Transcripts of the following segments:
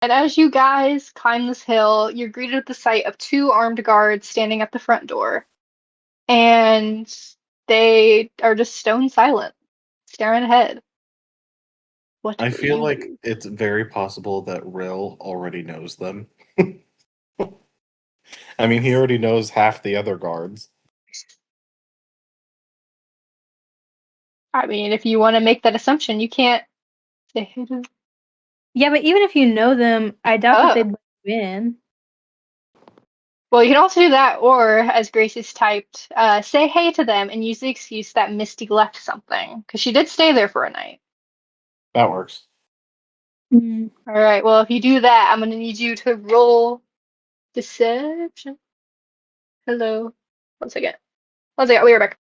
And as you guys climb this hill, you're greeted with the sight of two armed guards standing at the front door. And they are just stone silent, staring ahead. What I will feel you like do? it's very possible that Rill already knows them. I mean, he already knows half the other guards. I mean, if you want to make that assumption, you can't say, Yeah, but even if you know them, I doubt that oh. they'd let you in. Well, you can also do that, or as Gracie's typed, say hey to them and use the excuse that Misty left something, because she did stay there for a night. That works. Mm. All right, well, if you do that, I'm gonna need you to roll deception. Hello. One second. I'll be right back.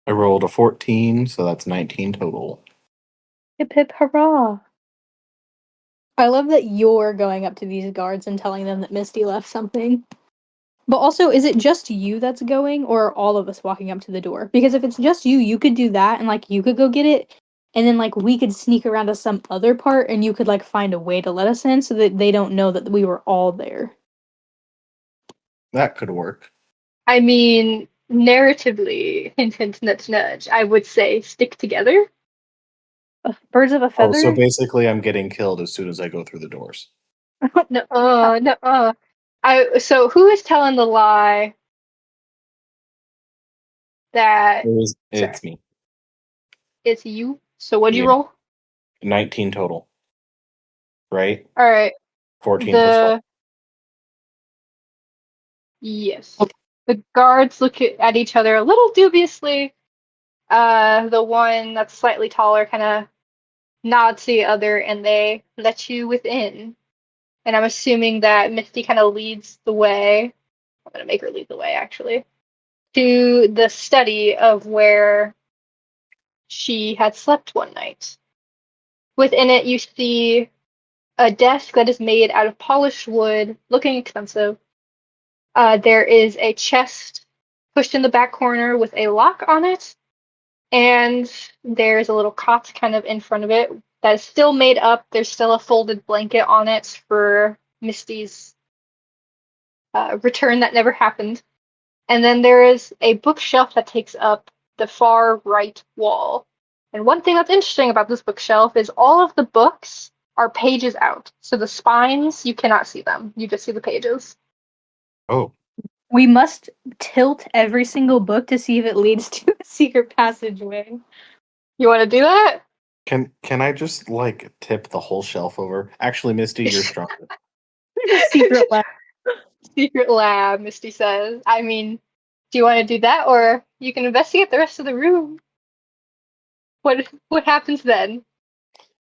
I rolled a 14, so that's 19 total. Hip hip hurrah! I love that you're going up to these guards and telling them that Misty left something. But also, is it just you that's going, or are all of us walking up to the door? Because if it's just you, you could do that, and like you could go get it, and then like we could sneak around to some other part, and you could like find a way to let us in so that they don't know that we were all there. That could work. I mean, narratively, hint, hint, nudge, nudge, I would say stick together. Birds of a Oh, feather? so basically I'm getting killed as soon as I go through the doors. No, no. So who is telling the lie that, sorry, It's me. it's you? So what'd you Yeah. roll? 19 total. Right? All right. 14 plus 5. Yes. The guards look at each other a little dubiously. The one that's slightly taller kind of nods to the other, and they let you within. And I'm assuming that Misty kind of leads the way. I'm gonna make her lead the way, actually, to the study of where she had slept one night. Within it, you see a desk that is made out of polished wood, looking expensive. There is a chest pushed in the back corner with a lock on it, and there's a little cot kind of in front of it that is still made up. There's still a folded blanket on it for Misty's return that never happened. And then there is a bookshelf that takes up the far right wall. And one thing that's interesting about this bookshelf is all of the books are pages out. So the spines, you cannot see them. You just see the pages. Oh. We must tilt every single book to see if it leads to a secret passageway. You want to do that? Can I just like tip the whole shelf over? Actually, Misty, you're stronger. Secret lab. Secret lab, Misty says. I mean, do you want to do that, or you can investigate the rest of the room? What happens then?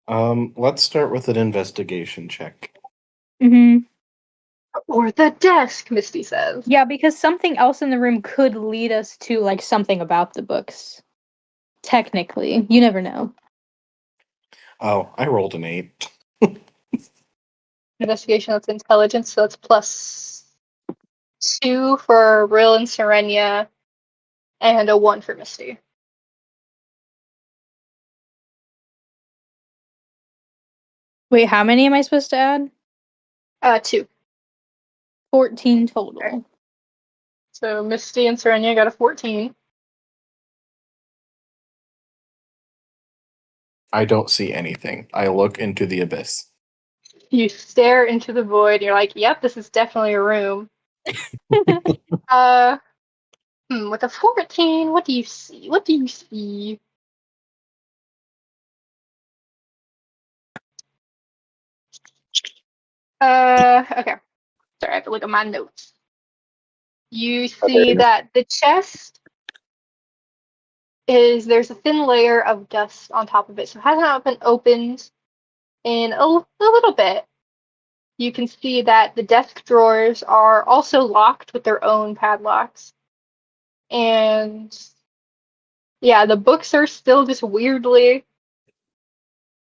Let's start with an investigation check. Mm-hmm. Or the desk, Misty says. Yeah, because something else in the room could lead us to like something about the books. Technically, you never know. Oh, I rolled an 8. Investigation, that's intelligence, so that's +2 for Rill and Serenia, and a 1 for Misty. Wait, how many am I supposed to add? 2. 14 total. Okay. So Misty and Serenia got a 14. I don't see anything. I look into the abyss. You stare into the void, and you're like, yep, this is definitely a room. With a 14, what do you see? What do you see? Okay. Sorry, I have to look at my notes. You see that the chest there's a thin layer of dust on top of it, so it has not been opened in a little bit. You can see that the desk drawers are also locked with their own padlocks. And yeah, the books are still just weirdly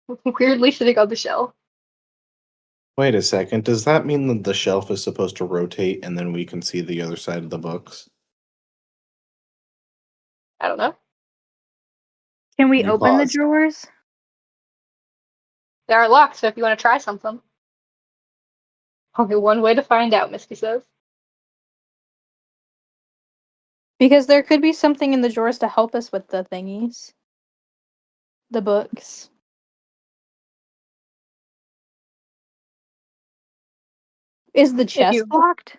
sitting on the shelf. Wait a second. Does that mean that the shelf is supposed to rotate and then we can see the other side of the books? I don't know. Can we You open the paused. drawers? They are locked, so if you want to try something. Only one way to find out, Misty says. Because there could be something in the drawers to help us with the thingies. The books. Is the If chest you, locked?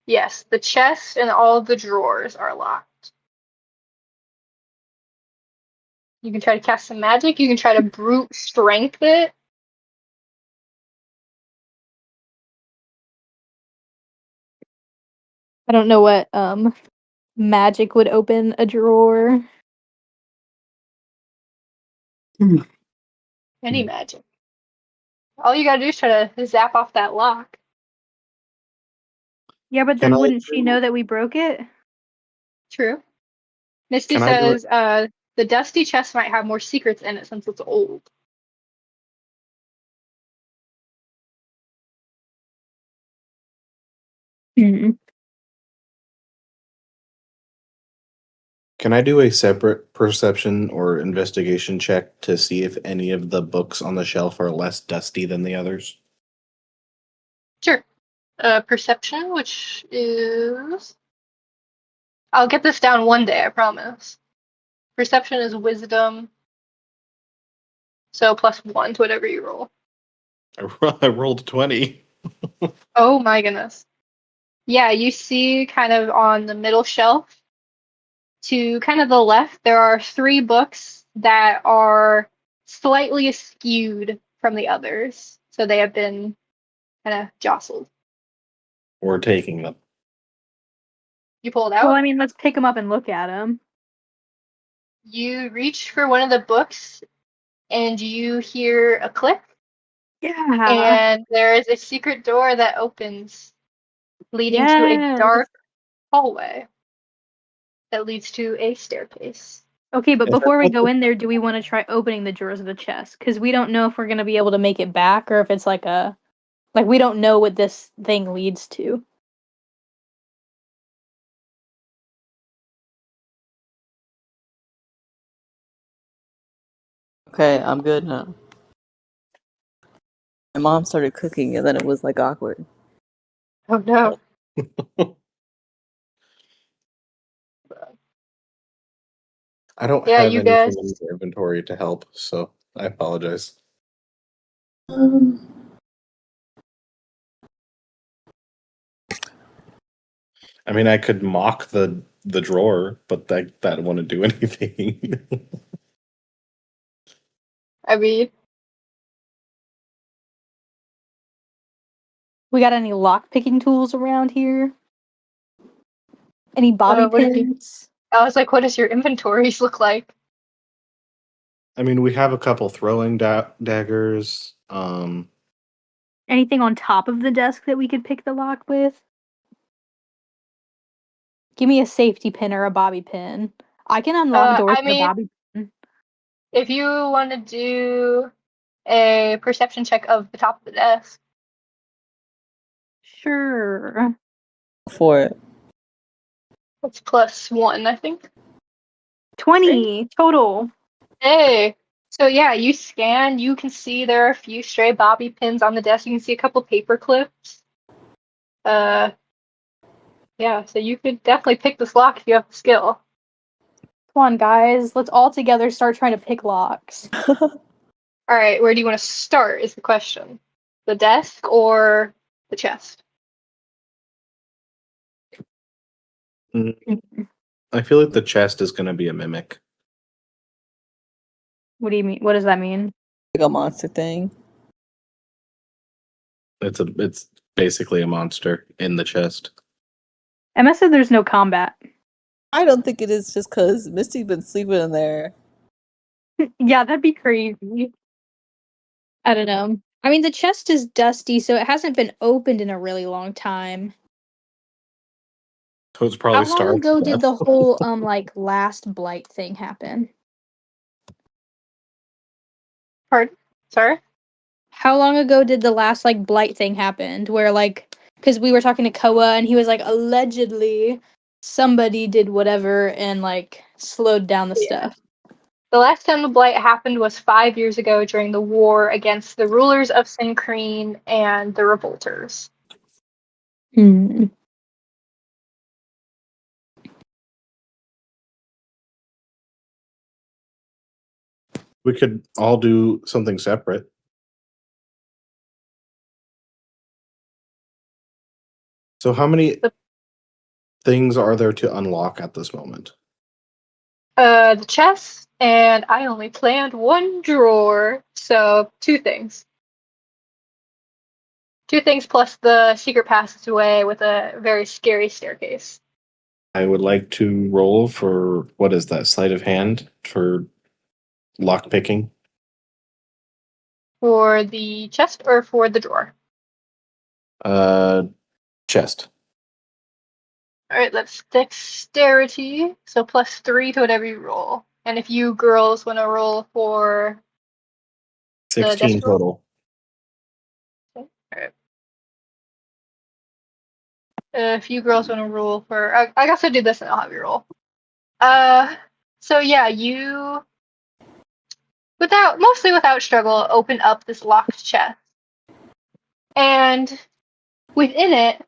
yes, the chest and all of the drawers are locked. You can try to cast some magic. You can try to brute strength it. I don't know what magic would open a drawer. Any magic. All you gotta do is try to zap off that lock. Yeah, but Can then I wouldn't she know that we broke it? True. Misty can I do it? says, the dusty chest might have more secrets in it since it's old. Hmm. Can I do a separate perception or investigation check to see if any of the books on the shelf are less dusty than the others? Sure. Perception, which is. I'll get this down one day, I promise. Perception is wisdom, so +1 to whatever you roll. I rolled 20. Oh my goodness. Yeah, you see kind of on the middle shelf to kind of the left, there are 3 books that are slightly askewed from the others. So they have been kind of jostled. We're taking them. You pull it Well, out, I mean, let's pick them up and look at them. you reach for one of the books, and you hear a click, Yeah. and there is a secret door that opens, leading to a Yes. dark hallway that leads to a staircase. Okay, but Is that before we what go in there, do we want to try opening the drawers of the chest? Because we don't know if we're gonna be able to make it back or if it's like we don't know what this thing leads to. Okay, I'm good now. My mom started cooking and then it was like awkward. Oh no. I don't Yeah, have you anything guys. in the inventory to help, so I apologize. Um, I mean, I could mock the drawer, but that wouldn't do anything. I mean, We got any lock picking tools around here? Any bobby what do you, pins? I was like, what does your inventories look like? I mean, we have a couple throwing daggers. Anything on top of the desk that we could pick the lock with? Give me a safety pin or a bobby pin. I can unlock doors I with a mean, bobby pin. if you want to do a perception check of the top of the desk, Sure. for it. that's +1, I think. 20 total. Hey, so yeah, you scan, you can see there are a few stray bobby pins on the desk. You can see a couple paper clips. Yeah, so you could definitely pick this lock if you have the skill. Come on, guys. Let's all together start trying to pick locks. All right, where do you want to start is the question. The desk or the chest? I feel like the chest is going to be a mimic. What do you mean? What does that mean? Like a monster thing. It's basically a monster in the chest. Emma said there's no combat. I don't think it is just because Misty's been sleeping in there. Yeah, that'd be crazy. I don't know. I mean, the chest is dusty, so it hasn't been opened in a really long time. So it's How probably long starved ago to did death. the whole last blight thing happen? Pardon? Sorry? How long ago did the last blight thing happen? Where because we were talking to Koa and he was like, allegedly somebody did whatever and slowed down the Yeah. stuff. The last time the Blight happened was 5 years ago during the war against the rulers of Syncrene and the Revolters. Hmm. We could all do something separate. So how many things are there to unlock at this moment? The chest, and I only planned one drawer, so 2 things. 2 things plus the secret passageway with a very scary staircase. I would like to roll for, what is that, sleight of hand for lock picking? For the chest or for the drawer? Chest. Alright, that's dexterity, so +3 to whatever you roll. And if you girls want to roll for the 16 desk roll? total. Okay. Alright. If you girls want to roll for, I guess I'll do this and I'll have you roll. So yeah, you, mostly without struggle, open up this locked chest. And within it,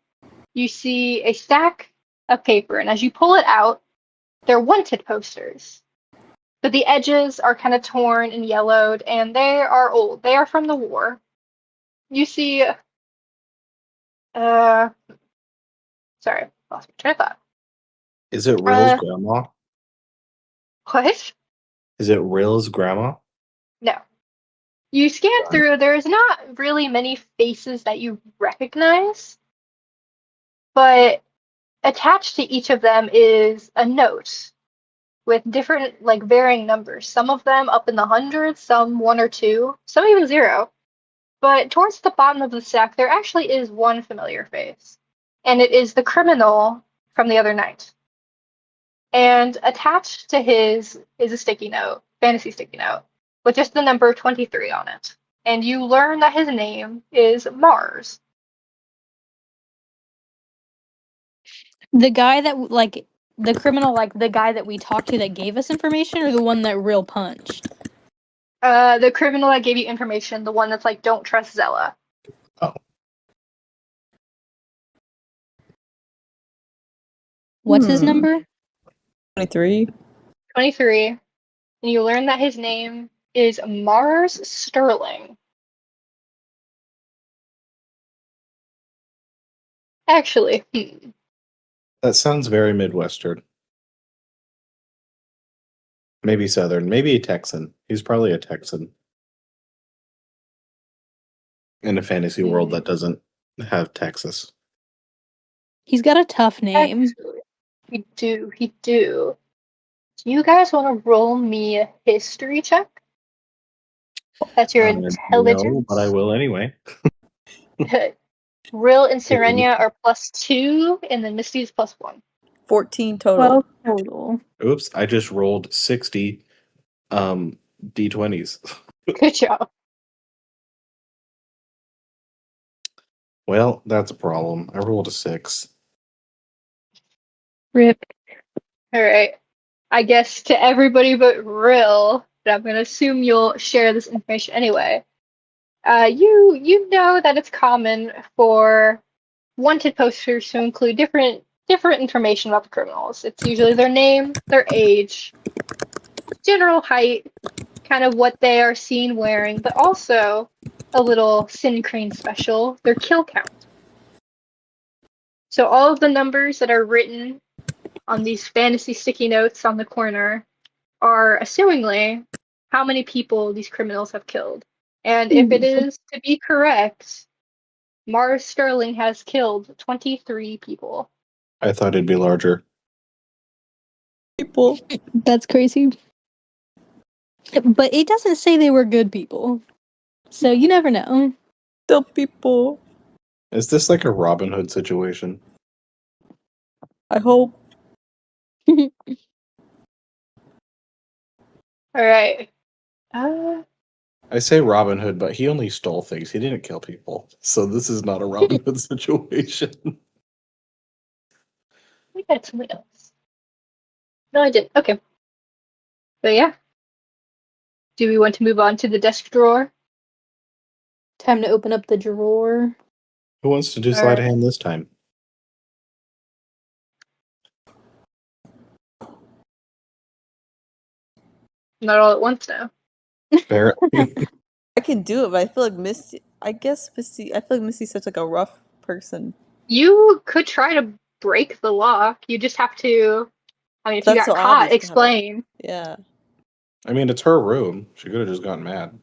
you see a stack of paper. And as you pull it out, they're wanted posters. But the edges are kind of torn and yellowed, and they are old. They are from the war. You see, sorry, lost my train of thought. Is it Rill's grandma? What? Is it Rill's grandma? No. You scan through, there's not really many faces that you recognize, but attached to each of them is a note with different, like, varying numbers. Some of them up in the hundreds, some 1 or 2, some even 0. But towards the bottom of the stack, there actually is one familiar face, and it is the criminal from the other night. And attached to his is a sticky note, fantasy sticky note, with just the number 23 on it. And you learn that his name is Mars. The guy that the criminal, like the guy that we talked to that gave us information, or the one that real punched? The criminal that gave you information, the one that's like, don't trust Zella. Oh. What's his number? 23. 23. And you learn that his name is Mars Sterling. Actually, That sounds very Midwestern. Maybe Southern. Maybe a Texan. He's probably a Texan. In a fantasy world that doesn't have Texas. He's got a tough name. Actually, he do. Do you guys want to roll me a history check? That's your intelligence. No, but I will anyway. Rill and Serenia are +2, and then Misty's +1. 14 total. 12 total. Oops, I just rolled 60 D20s. Good job. Well, that's a problem. I rolled a 6. Rip. All right. I guess to everybody but Rill, but I'm gonna assume you'll share this information anyway. You know that it's common for wanted posters to include different information about the criminals. It's usually their name, their age, general height, kind of what they are seen wearing, but also a little Syncrene special, their kill count. So all of the numbers that are written on these fantasy sticky notes on the corner are assumingly how many people these criminals have killed. And if it is to be correct, Mars Sterling has killed 23 people. I thought it'd be larger. People. That's crazy. But it doesn't say they were good people. So you never know. Still people. Is this like a Robin Hood situation? I hope. All right. I say Robin Hood, but he only stole things. He didn't kill people. So this is not a Robin Hood situation. We got something else. No, I didn't. Okay. But yeah. Do we want to move on to the desk drawer? Time to open up the drawer. Who wants to do All sleight of right. hand this time? Not all at once, though. Apparently. I can do it, but I feel like Misty. I feel like Misty's such like a rough person. You could try to break the lock. You just have to. I mean, if you That's got so caught, obvious about it. explain. Yeah. I mean, it's her room. She could have just gotten mad.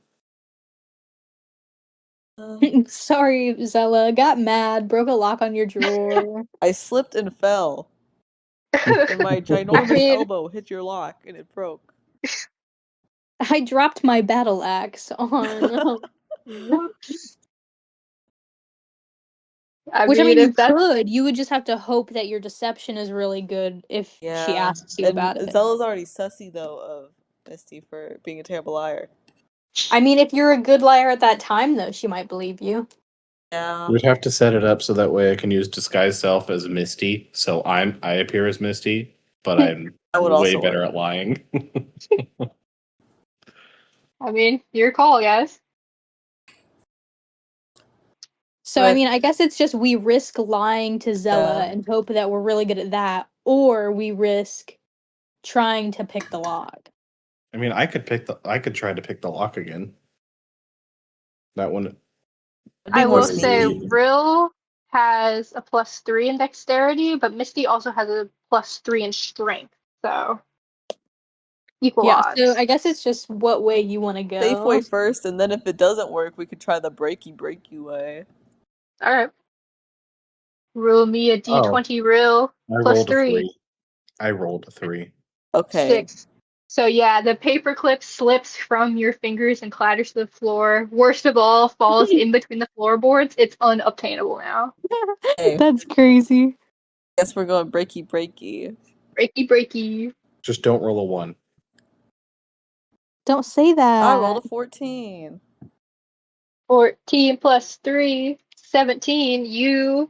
Sorry, Zella. Got mad. Broke a lock on your drawer. I slipped and fell, and my I ginormous mean, elbow hit your lock, and it broke. I dropped my battle axe on. whoops. I Which I mean, mean, you if that's could. You would just have to hope that your deception is really good if she Yeah, asks you and about it. Zella's already sussy though of Misty for being a terrible liar. I mean, if you're a good liar at that time, though, she might believe you. Yeah. We'd have to set it up so that way I can use disguise self as Misty. So I appear as Misty, but I'm That would way also better work. at lying. I mean, your call, guys. So, I mean, I guess it's just we risk lying to Zella Yeah. and hope that we're really good at that, or we risk trying to pick the lock. I mean, I could try to pick the lock again. That one. It'd be I more will Wouldn't say be- sneaky. Rill has a +3 in dexterity, but Misty also has a +3 in strength. So equal Yeah, so odds. I guess it's just what way you want to Safe go. way first, and then if it doesn't work, we could try the breaky way. All right. Roll me a Oh, d20 rill I rolled a +3. 3. I rolled a 3. Okay. 6. So yeah, the paperclip slips from your fingers and clatters to the floor. Worst of all, falls in between the floorboards. It's unobtainable now. Hey, That's crazy. guess we're going breaky. Breaky breaky. Just don't roll a 1. Don't say I rolled a that. 14. 14 +3, 17.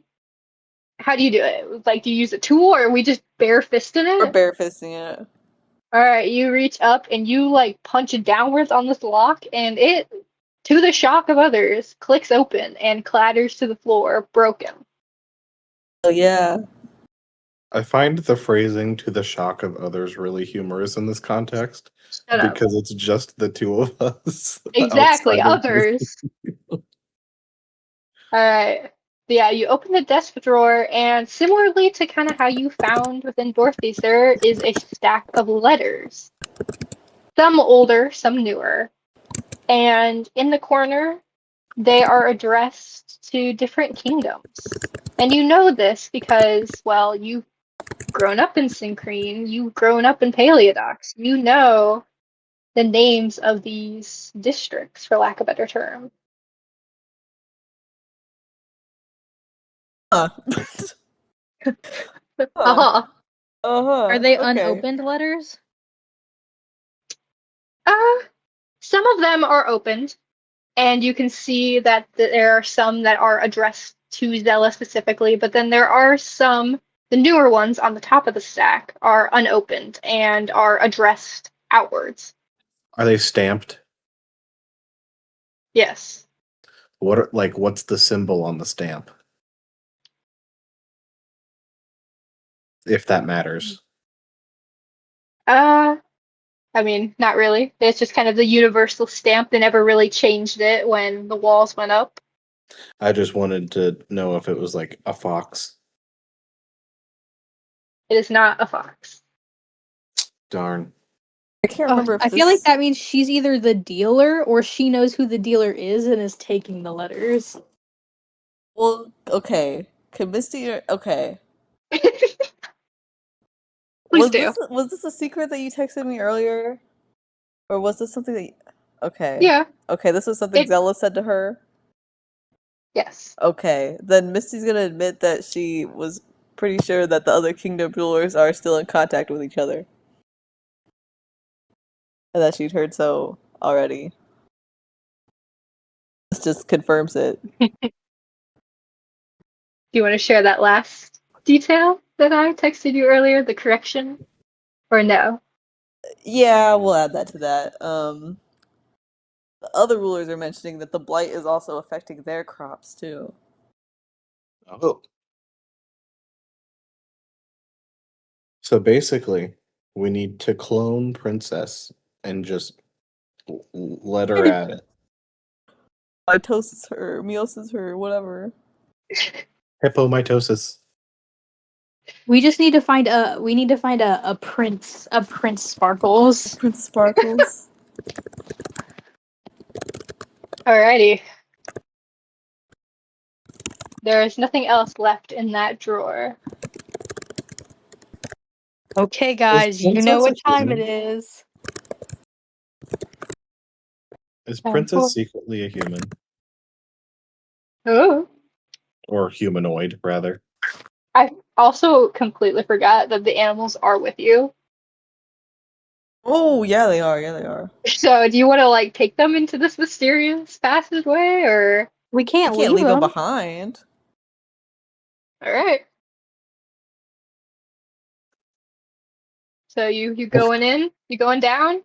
How do you do it? Like, do you use a tool or are we just bare fisting We're it? barefisting it. All right, you reach up and you like punch it downwards on this lock, and it, to the shock of others, clicks open and clatters to the floor, broken. Oh yeah. I find the phrasing "to the shock of others" really humorous in this context Shut up. because it's just the two of us. Exactly, outside of this. others. All right. Yeah, you open the desk drawer, and similarly to kind of how you found within Dorothy's, there is a stack of letters. Some older, some newer. And in the corner, they are addressed to different kingdoms. And you know this because, well, you've grown up in Synchrene, you've grown up in Paleodox. You know the names of these districts, for lack of a better term. Huh. Huh. Haha. Are they Okay. unopened letters? Uh, some of them are opened, and you can see that there are some that are addressed to Zella specifically, but then there are some, the newer ones on the top of the stack are unopened and are addressed outwards. Are they stamped? Yes. What's the symbol on the stamp? If that matters. I mean, not really. It's just kind of the universal stamp. They never really changed it when the walls went up. I just wanted to know if it was like a fox. It is not a fox. Darn. I can't remember if I feel like this. that means she's either the dealer or she knows who the dealer is and is taking the letters. Well, okay. Could Misty? Okay. Please do. Was this a secret that you texted me earlier, or was this something that? Okay. Yeah. Okay. This was something It, Zella said to her. yes. Okay. Then Misty's gonna admit that she was pretty sure that the other kingdom rulers are still in contact with each other, and that she'd heard so already. This just confirms it. Do you want to share that last detail that I texted you earlier, the correction? Or no? Yeah, we'll add that to that. The other rulers are mentioning that the blight is also affecting their crops too. Oh. So basically, we need to clone Princess and just let her at it. Mitosis her, meiosis her, whatever. Hippomitosis. We just need to find a prince Sparkles. Prince Sparkles. Alrighty. There's nothing else left in that drawer. Okay, guys, you know what time it is. Is Time for- Princess secretly a human? Oh. Or humanoid, rather? I also completely forgot that the animals are with you. Oh, yeah, they are. Yeah, they are. So, do you want to like take them into this mysterious passageway, or We I can't can't leave them them. behind. all right? So you going in? You going down?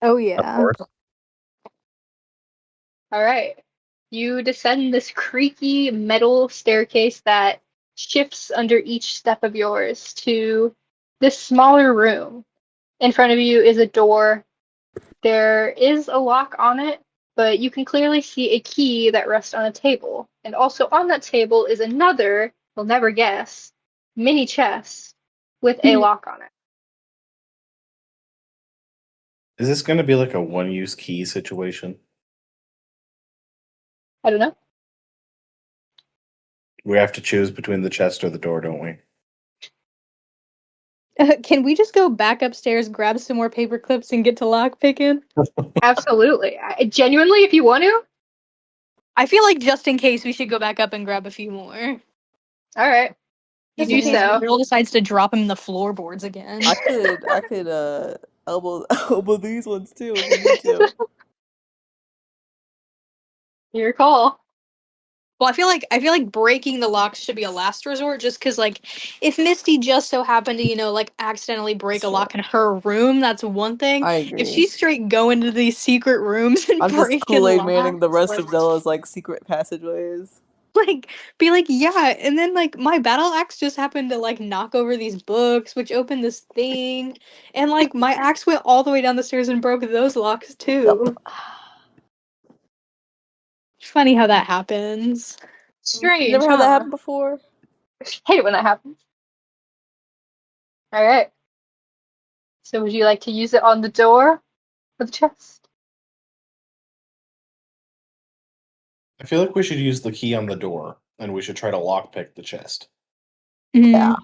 Oh Of yeah. course. All right. You descend this creaky metal staircase that shifts under each step of yours to this smaller room. In front of you is a door. There is a lock on it, but you can clearly see a key that rests on a table. And also on that table is another, you'll never guess, mini chest with a lock on it. Is this going to be like a one-use key situation? I don't know. We have to choose between the chest or the door, don't we? Can we just go back upstairs, grab some more paper clips, and get to lock picking? Absolutely. Genuinely, if you want to. I feel like just in case we should go back up and grab a few more. All right. You Just in do case so. Bill decides to drop him in the floorboards again. I could elbow these ones too if we need to. Your call. Well, I feel like breaking the locks should be a last resort, just because like if Misty just so happened to like accidentally break a Sure. lock in her room, that's one thing. I If agree. she's straight going to these secret rooms and I'm just breaking Kool-Aid locks, manning the rest like, of Zella's like secret passageways. like be like yeah, and then like my battle axe just happened to like knock over these books, which opened this thing, and like my axe went all the way down the stairs and broke those locks too. Yep. It's funny how that happens. You Strange, never had that huh? happen before? Hate it when that happens. All right. So would you like to use it on the door or the chest? I feel like we should use the key on the door, and we should try to lockpick the chest. Yeah. All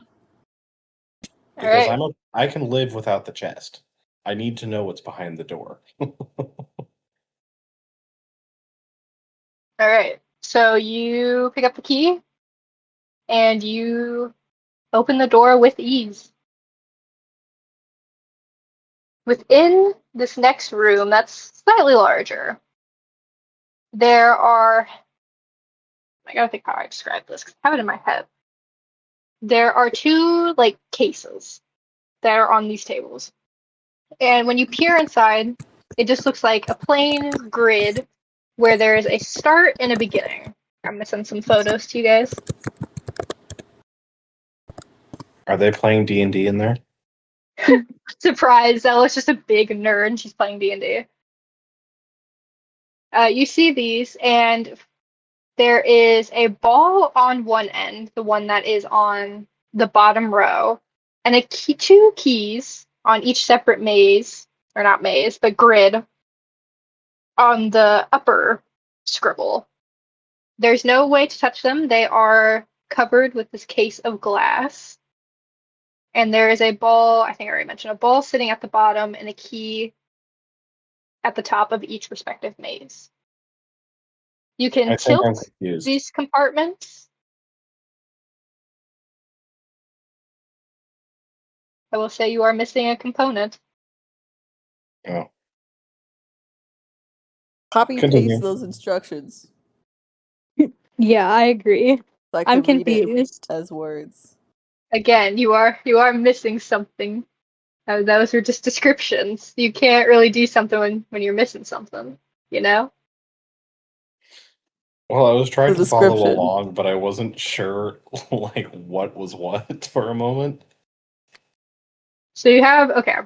Because right. I can live without the chest. I need to know what's behind the door. All right. So you pick up the key and you open the door with ease. Within this next room, that's slightly larger, there are, I gotta think how I describe this because I have it in my head. There are two like cases that are on these tables. And when you peer inside, it just looks like a plain grid where there is a start and a beginning. I'm gonna send some photos to you guys. Are they playing D&D in there? Surprise, Zella's just a big nerd and she's playing D&D. You see these, and there is a ball on one end, the one that is on the bottom row, and two keys on each separate maze, or not maze, but grid on the upper scribble. There's no way to touch them. They are covered with this case of glass. And there is a ball, I think I already mentioned, a ball sitting at the bottom and a key at the top of each respective maze. You can I think I'm tilt confused. these compartments. I will say you are missing a component. Oh, Copy continue. paste those instructions Yeah, I agree. so I I'm can read it confused. as words. Again, you are missing something. Those are just descriptions. You can't really do something when you're missing something. you know? Well, I was trying The to follow description. along, but I wasn't sure like what was what for a moment. So you have, okay,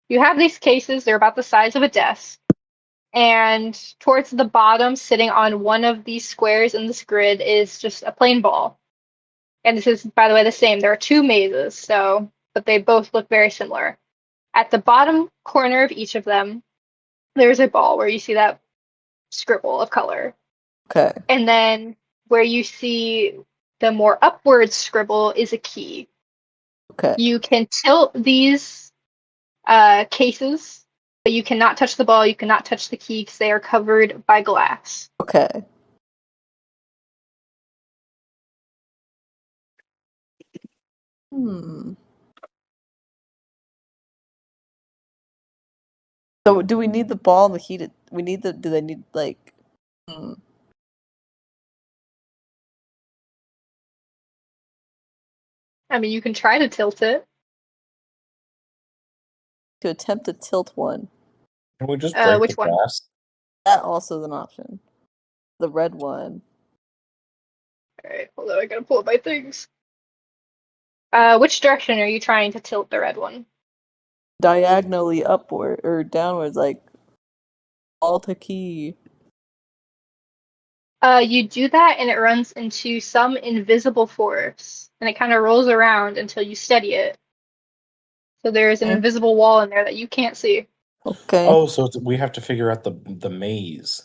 you have these cases, they're about the size of a desk. And towards the bottom, sitting on one of these squares in this grid, is just a plain ball. And this is, by the way, the same. There are two mazes, so, but they both look very similar. At the bottom corner of each of them, there's a ball where you see that scribble of color. Okay. And then where you see the more upward scribble is a key. Okay. You can tilt these cases, but you cannot touch the ball, you cannot touch the key because they are covered by glass. Okay. So do we need the ball and the heated? We need the. Do they need like? I mean, you can try to tilt it. To attempt to tilt one. Can we just break the Which one? glass? That also is an option. The red one. All right, hold on, I gotta pull up my things. Which direction are you trying to tilt the red one? Diagonally upward or downwards, like Alt key. You do that and it runs into some invisible force, and it kind of rolls around until you steady it. So there's an Okay. invisible wall in there that you can't see. Okay. Oh, so we have to figure out the maze.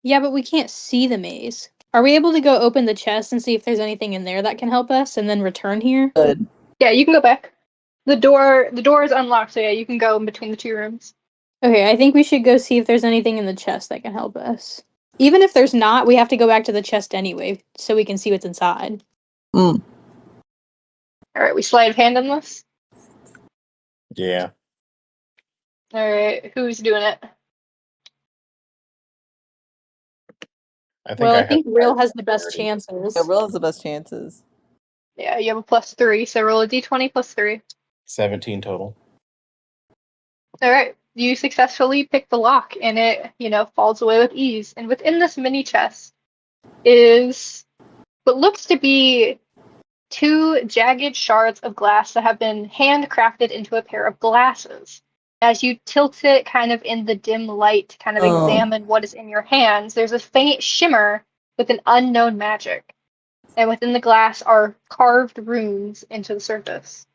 Yeah, but we can't see the maze. Are we able to go open the chest and see if there's anything in there that can help us and then return here? Good. Yeah, you can go back. The door is unlocked, so yeah, you can go in between the two rooms. Okay, I think we should go see if there's anything in the chest that can help us. Even if there's not, we have to go back to the chest anyway, so we can see what's inside. All right, we sleight of hand on this. Yeah. All right, who's doing it? I think Well, I have think Real has the best dexterity. chances. Yeah, Real has the best chances. Yeah, you have a +3, so roll a d20 +3. 17 total. All right, you successfully pick the lock, and it, falls away with ease. And within this mini chest is what looks to be two jagged shards of glass that have been handcrafted into a pair of glasses. As you tilt it kind of in the dim light to kind of examine what is in your hands, there's a faint shimmer with an unknown magic. And within the glass are carved runes into the surface.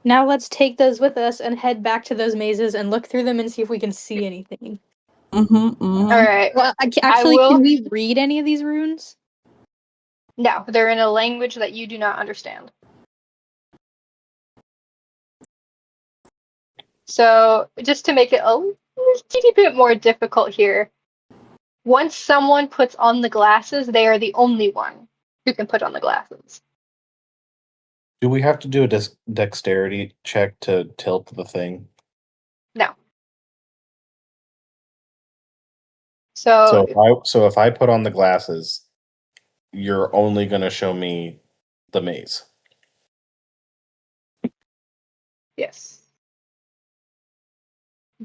Now let's take those with us and head back to those mazes and look through them and see if we can see anything. All right. Well, I will. can we read any of these runes? No, they're in a language that you do not understand. So, just to make it a teeny bit more difficult here, once someone puts on the glasses, they are the only one who can put on the glasses. Do we have to do a dexterity check to tilt the thing? No. So, So if I put on the glasses, you're only going to show me the maze. yes.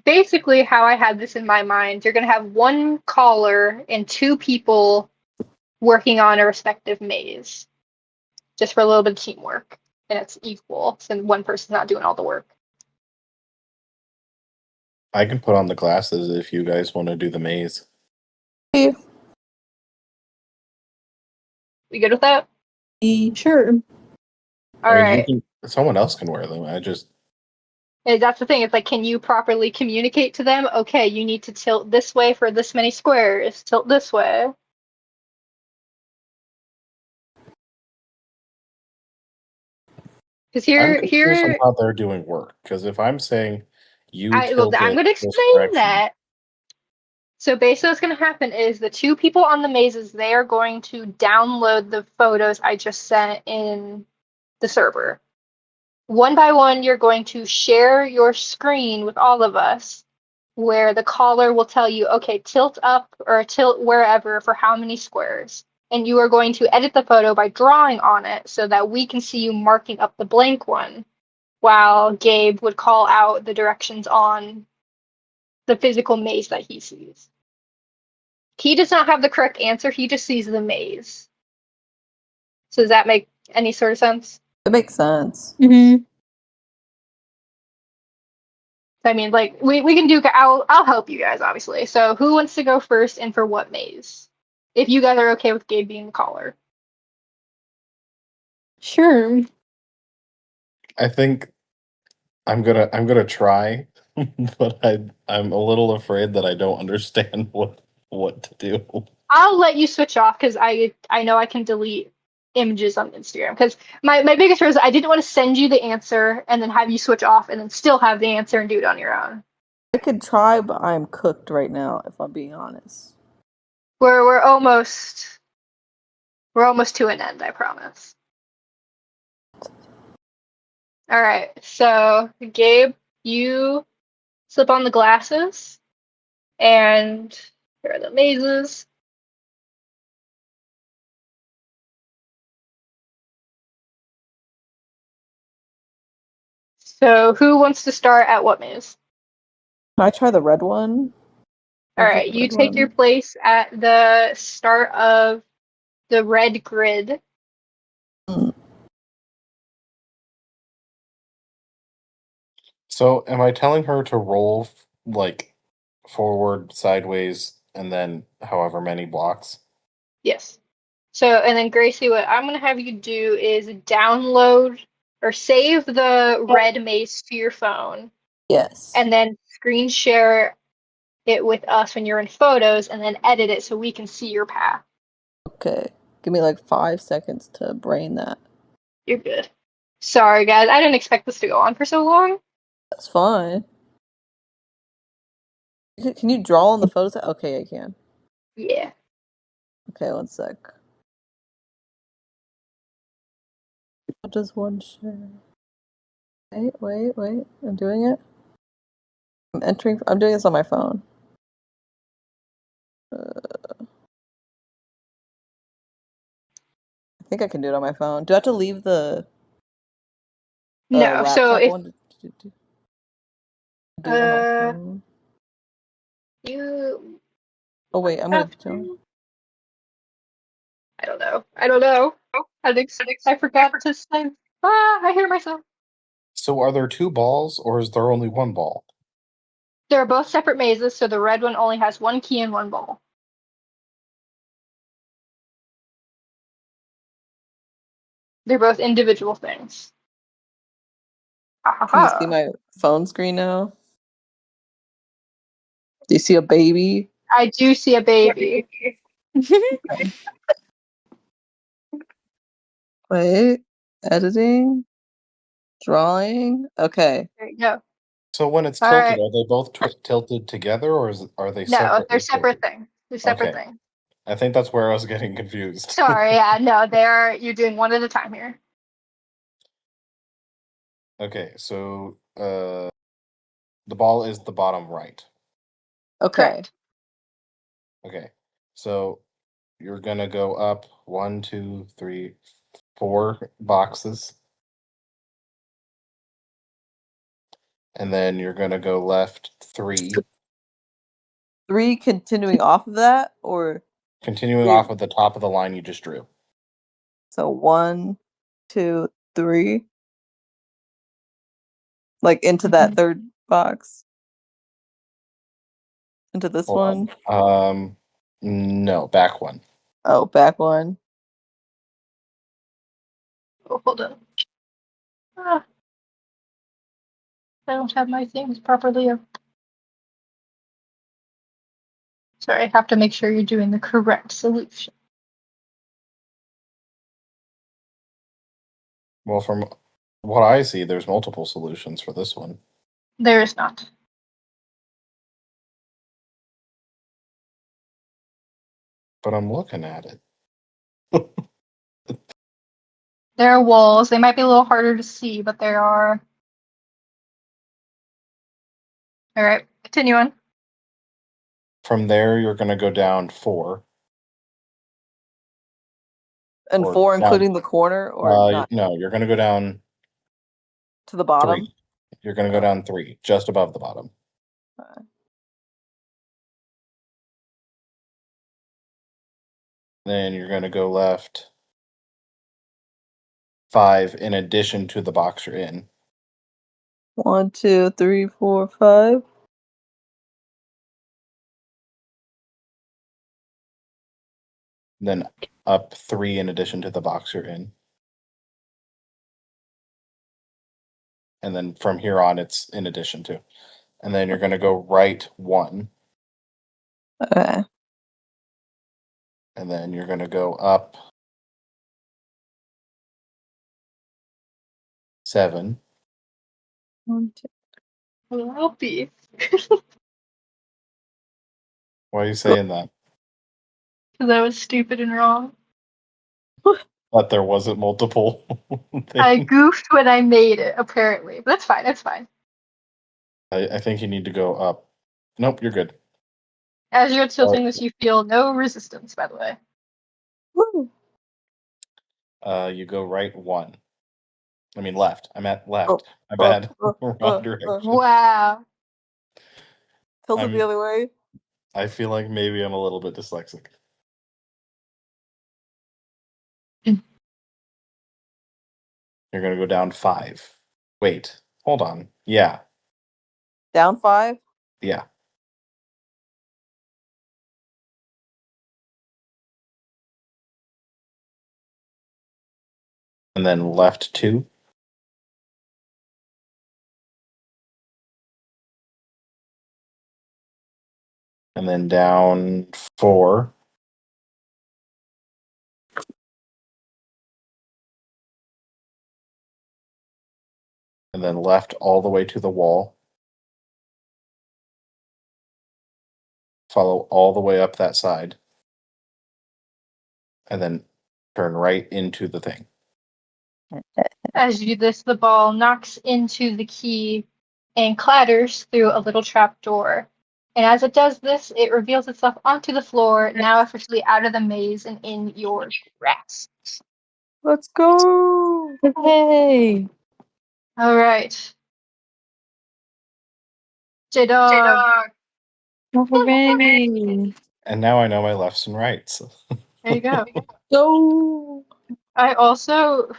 Basically, how I had this in my mind, you're going to have one caller and two people working on a respective maze, just for a little bit of teamwork. And it's equal, since one person's not doing all the work. I can put on the glasses if you guys want to do the maze. You good with that? Sure. All right. Someone else can wear them. And that's the thing. It's like, can you properly communicate to them? Okay, you need to tilt this way for this many squares. Tilt this way. Because I'm confused on how they're doing work. Because if I'm saying I'm going to explain that. So basically what's going to happen is the two people on the mazes, they are going to download the photos I just sent in the server. One by one, you're going to share your screen with all of us, where the caller will tell you, okay, tilt up or tilt wherever for how many squares. and you are going to edit the photo by drawing on it so that we can see you marking up the blank one, while Gabe would call out the directions on the physical maze that he sees. He does not have the correct answer, he just sees the maze. So does that make any sort of sense? It makes sense. Mm-hmm. I mean, like we can do. I'll help you guys, obviously. So who wants to go first, and for what maze? If you guys are okay with Gabe being the caller. Sure. I think I'm gonna try, but I'm a little afraid that I don't understand what to do. I'll let you switch off because I know I can delete images on Instagram. Because my biggest fear is I didn't want to send you the answer and then have you switch off and then still have the answer and do it on your own. I could try, but I'm cooked right now, if I'm being honest. We're almost to an end, I promise. All right, so Gabe, you slip on the glasses, and here are the mazes. So who wants to start at what maze? Can I try the red one? All I'll do right, the you red take your one. place at the start of the red grid. Hmm. So, am I telling her to roll like forward, sideways, and then however many blocks? Yes. So, and then Gracie, what I'm gonna have you do is download or save the red maze to your phone, Yes. and then screen share it with us when you're in photos, and then edit it so we can see your path. Okay. Give me like 5 seconds to brain that. You're good. Sorry, guys. I didn't expect this to go on for so long. That's fine. Can you draw on the photos? Okay, I can. Yeah. Okay, one sec. What does one share? Wait. I'm doing it. I'm doing this on my phone. I think I can do it on my phone. Do I have to leave the No. So laptop if one to do it on my uh phone? you Oh wait, I'm gonna have jump. to, I don't know. I don't know. I forgot to say. Ah, I hear myself. So, are there two balls, or is there only one ball? They're both separate mazes, so the red one only has one key and one ball. They're both individual things. Can you see Aha. my phone screen now? Do you see a baby? I do see a baby. Wait, editing, drawing. Okay. There you go. So, when it's All tilted, right. are they both tilted together, or are they No, they're separately separate tilted? things. They're separate Okay, things. I think that's where I was getting confused. Sorry, yeah, no, you're doing one at a time here. Okay, so the ball is the bottom right. Okay. Correct. Okay, so you're gonna go up 1, 2, 3, 4 boxes, and then you're gonna go left 3, 3 continuing off of that, or continuing 3? off of the top of the line you just drew. So 1, 2, 3, like into that third box, into this one. Hold on. No, back one. Oh, back one. Oh, hold on. Ah, I don't have my things properly up. Sorry, I have to make sure you're doing the correct solution. Well, from what I see, there's multiple solutions for this one, There is not. but I'm looking at it. There are walls. They might be a little harder to see, but there are. All right, continue on. From there, you're gonna go down 4, And Or 4 down. including the corner, or not? No, you're going to go down To the bottom? 3. You're going to go down 3, just above the bottom. Then you're going to go left 5 in addition to the box you're in. 1, 2, 3, 4, 5. Then up 3 in addition to the box you're in. And then from here on, it's in addition to. And then you're going to go right 1. Okay. And then you're going to go up 7. 1, 2. Floppy. Why are you saying that? Because I was stupid and wrong. That there wasn't multiple I things. goofed when I made it, apparently. But that's fine, that's fine. I think you need to go up. Nope, you're good. As you're tilting this, you feel no resistance, by the way. Woo. You go right 1. I mean left. I'm at left. Oh, My bad. Wrong direction. Wow. Tilted the other way. I feel like maybe I'm a little bit dyslexic. You're going to go down 5. Wait, hold on. Yeah. Down 5? Yeah. And then left 2. And then down 4. And then left all the way to the wall. Follow all the way up that side. And then turn right into the thing. As you do this, the ball knocks into the key and clatters through a little trap door. And as it does this, it reveals itself onto the floor, now officially out of the maze and in your grasp. Let's go! Hey. All right. J-Dog. Hooray. And now I know my lefts and rights. There you go. Go! I also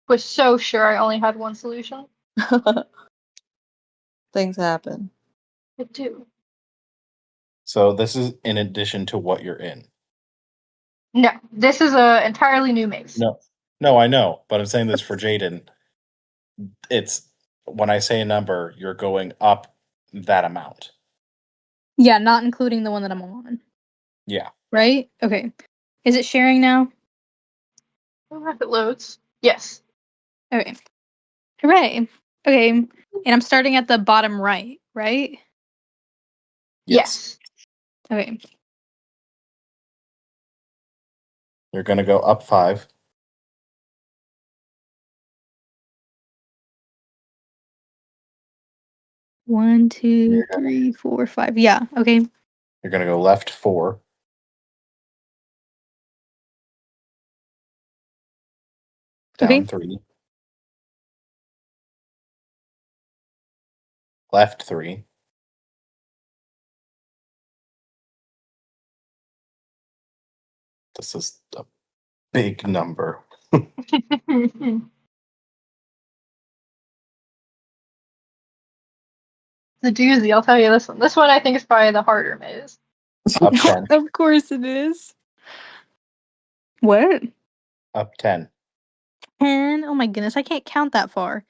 was so sure I only had one solution. Things happen. I do. So this is in addition to what you're in. No, this is an entirely new maze. No, I know, but I'm saying this for Jaden. It's when I say a number, you're going up that amount. Yeah, not including the one that I'm on. Yeah. Right? Okay. Is it sharing now? I don't know if it loads. Yes. Okay. Hooray. Okay. And I'm starting at the bottom right, right? Yes. Okay. You're going to go up 5. One, two, 3, 4, 5. Yeah. Okay. You're going to go left 4. Down Okay. 3. Left 3. This is a big number. The doozy, I'll tell you this one. This one I think is probably the harder maze. Up 10. Of course it is. What? Up 10. 10? Oh my goodness, I can't count that far.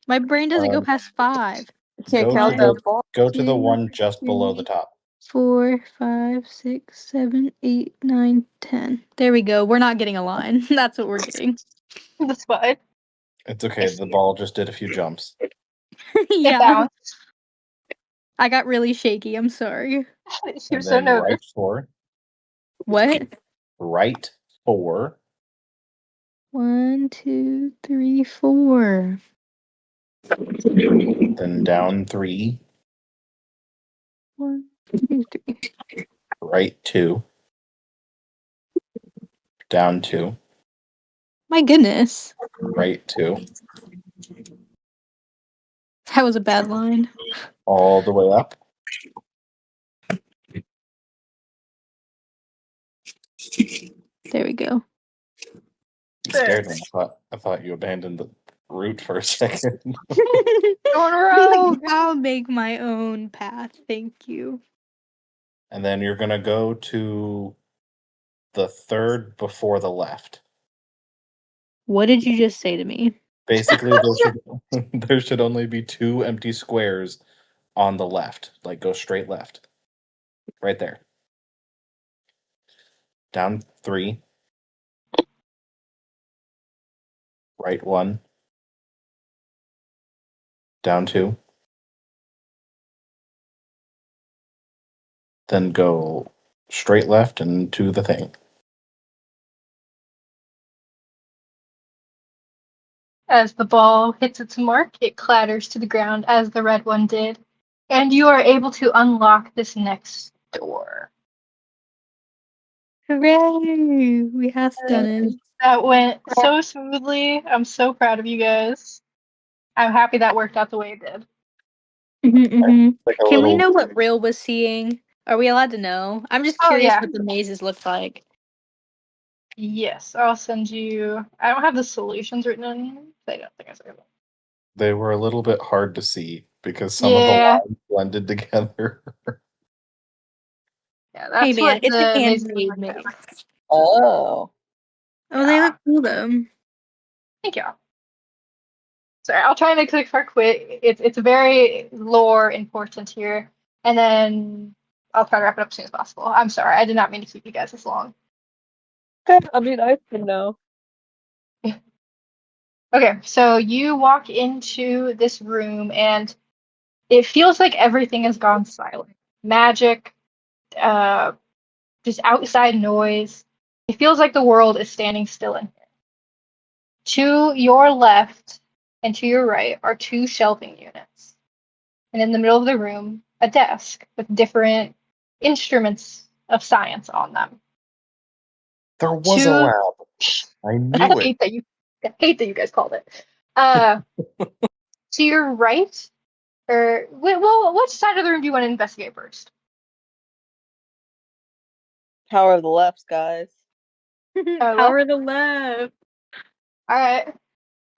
My brain doesn't go past 5. I can't Go count to that far. Go to the 2, one just below the 3, top. 4, 5, 6, 7, 8, 9, 10. There we go. We're not getting a line. That's what we're getting. That's fine. It's okay. The ball just did a few jumps. It Yeah. bounced. I got really shaky. I'm sorry. You're so Right nervous. 4. What? Right 4. 1, 2, 3, 4. Then down 3. 1, 2, 3. Right 2. Down 2. My goodness. Right 2. That was a bad line. All the way up. There we go. You scared me. I thought you abandoned the route for a second. Going Like, rogue. I'll make my own path. Thank you. And then you're going to go to the third before the left. What did you just say to me? Basically, there should only be 2 empty squares on the left. Like, go straight left. Right there. Down 3. Right 1. Down 2. Then go straight left and to the thing. As the ball hits its mark, it clatters to the ground as the red one did, and you are able to unlock this next door. Hooray! We have done it. That went so smoothly. I'm so proud of you guys. I'm happy that worked out the way it did. Like a Can we little. know what Real was seeing? Are we allowed to know? I'm just Oh, curious yeah. what the mazes look like. Yes, I'll send you. I don't have the solutions written in. I don't think I said that. They were a little bit hard to see because some of the Yeah, lines blended together. yeah, Hey that's man, what it's a the mazes look handmade like maze. now. Oh. Oh, they look cool though. Thank you. Sorry, I'll try and make this part quick. It's very lore important here, and then I'll try to wrap it up as soon as possible. I'm sorry, I did not mean to keep you guys this long. I mean, I can know. Okay, so you walk into this room, and it feels like everything has gone silent. Magic, uh, just outside noise. It feels like the world is standing still in here. To your left and to your right are 2 shelving units. And in the middle of the room, a desk with different instruments of science on them. There was a To lab. I I knew it. hate that you guys called it. Uh, to your right, or well, which side of the room do you want to investigate first? Power of the left, guys. Power of the left. All right.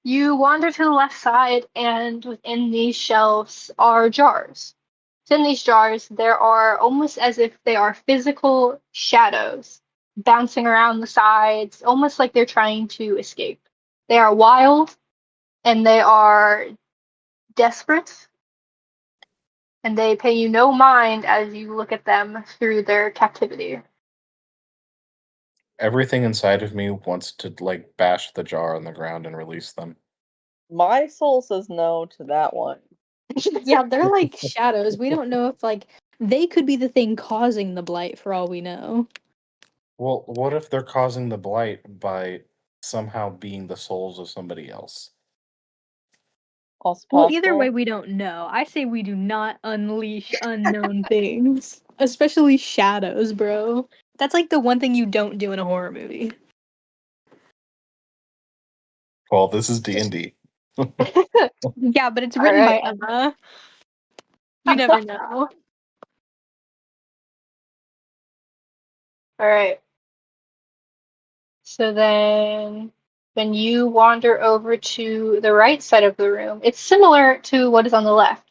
You wander to the left side, and within these shelves are jars. Within these jars, there are almost as if they are physical shadows bouncing around the sides, almost like they're trying to escape. They are wild and they are desperate, and they pay you no mind as you look at them through their captivity. Everything inside of me wants to like bash the jar on the ground and release them. My soul says no to that one. Yeah, they're like shadows. We don't know if like they could be the thing causing the blight for all we know. Well, what if they're causing the blight by somehow being the souls of somebody else? Also Well, either way, possible. we don't know. I say we do not unleash unknown things, especially shadows, bro. That's like the one thing you don't do in a horror movie. Well, this is D&D. Yeah, but it's All written by right. Emma. You never know. All right. So then when you wander over to the right side of the room, it's similar to what is on the left.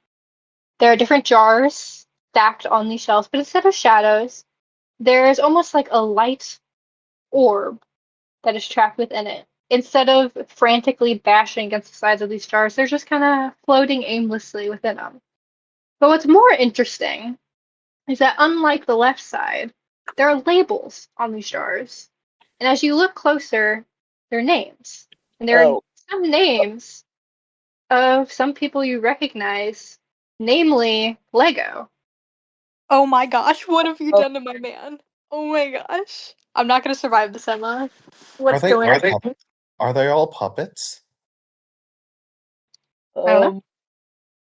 There are different jars stacked on these shelves, but instead of shadows, there's almost like a light orb that is trapped within it. Instead of frantically bashing against the sides of these jars, they're just kind of floating aimlessly within them. But what's more interesting is that unlike the left side, there are labels on these jars. And as you look closer, they're names. And there are Oh. some names of some people you recognize, namely Lego. Oh my gosh, what have you Oh. done to my man? Oh my gosh. I'm not gonna survive this, Emma. Are What's they going on? are they all puppets? I don't know.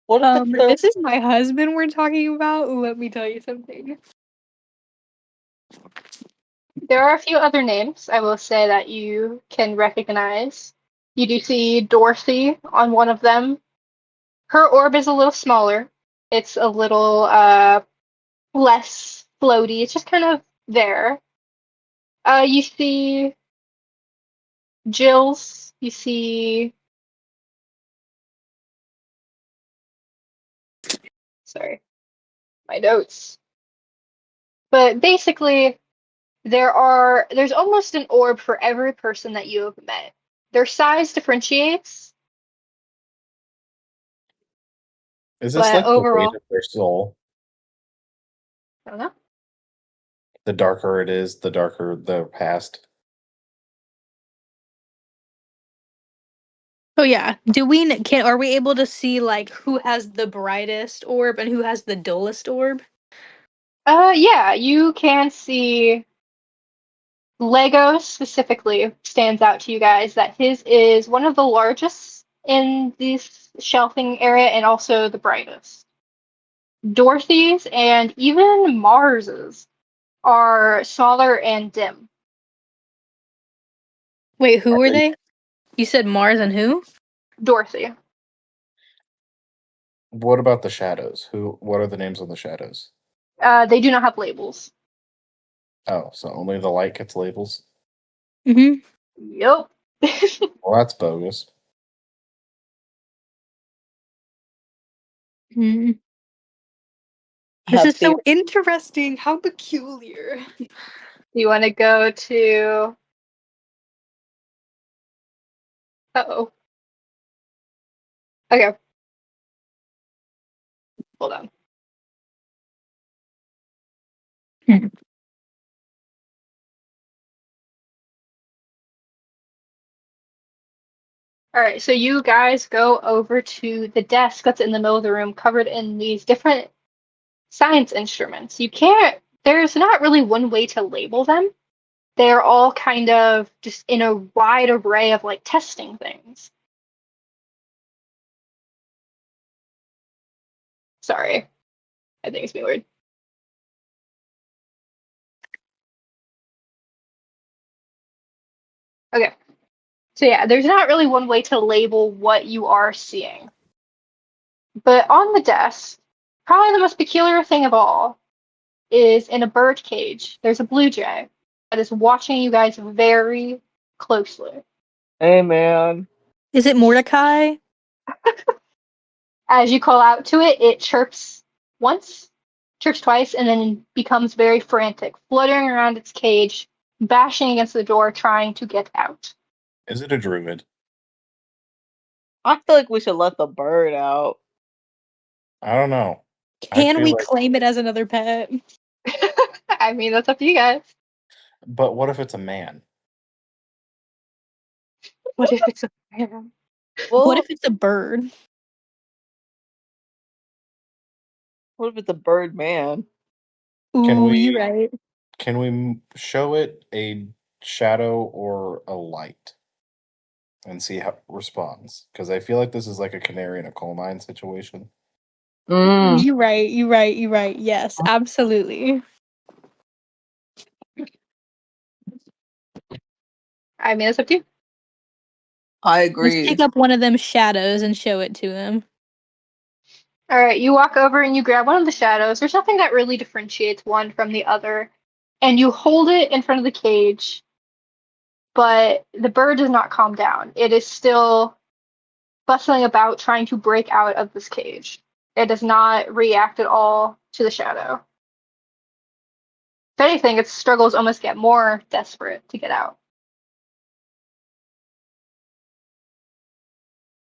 What if it's their This is my husband we're talking about. Let me tell you something. There are a few other names I will say that you can recognize. You do see Dorothy on one of them. Her orb is a little smaller. It's a little less floaty. It's just kind of there. You see Jill's. You see. Sorry, my notes. But basically, there's almost an orb for every person that you have met. Their size differentiates, Is this but like the weight overall, of their soul? I don't know. The darker it is, the darker the past. Oh yeah. Are we able to see like who has the brightest orb and who has the dullest orb? Yeah, you can see Lego specifically stands out to you guys that his is one of the largest in this shelving area and also the brightest. Dorothy's and even Mars's are smaller and dim. Wait, who Are were they? they? You said Mars and who? Dorothy. What about the shadows? What are the names on the shadows? They do not have labels. Oh, so only the light gets labels? Mm-hmm. Yep. Well, that's bogus. Mm. I This have is so interesting. How peculiar. You want to go to. Uh-oh. Okay, hold on. Hmm. All right, so you guys go over to the desk that's in the middle of the room covered in these different science instruments. There's not really one way to label them. They're all kind of just in a wide array of like testing things. Sorry, I think it's being weird. Okay, so yeah, there's not really one way to label what you are seeing. But on the desk, probably the most peculiar thing of all is in a bird cage, there's a blue jay that is watching you guys very closely. Hey, man. Is it Mordecai? As you call out to it, it chirps once, chirps twice, and then becomes very frantic, fluttering around its cage, bashing against the door, trying to get out. Is it a druid? I feel like we should let the bird out. I don't know. I Can feel we like, claim it as another pet? I mean, that's up to you guys. but what if it's a man? What if it's a man? What Well, if it's a bird? what if it's a bird man? Can Ooh, you we right. show it a shadow or a light and see how it responds? Because I feel like this is like a canary in a coal mine situation. Mm. You right. You right. You right. Yes, absolutely. I mean, it's up to you. I Let's agree. pick up one of them shadows and show it to him. All right, you walk over and you grab one of the shadows. There's nothing that really differentiates one from the other, and you hold it in front of the cage, but the bird does not calm down. It is still bustling about trying to break out of this cage. It does not react at all to the shadow. If anything, its struggles almost get more desperate to get out.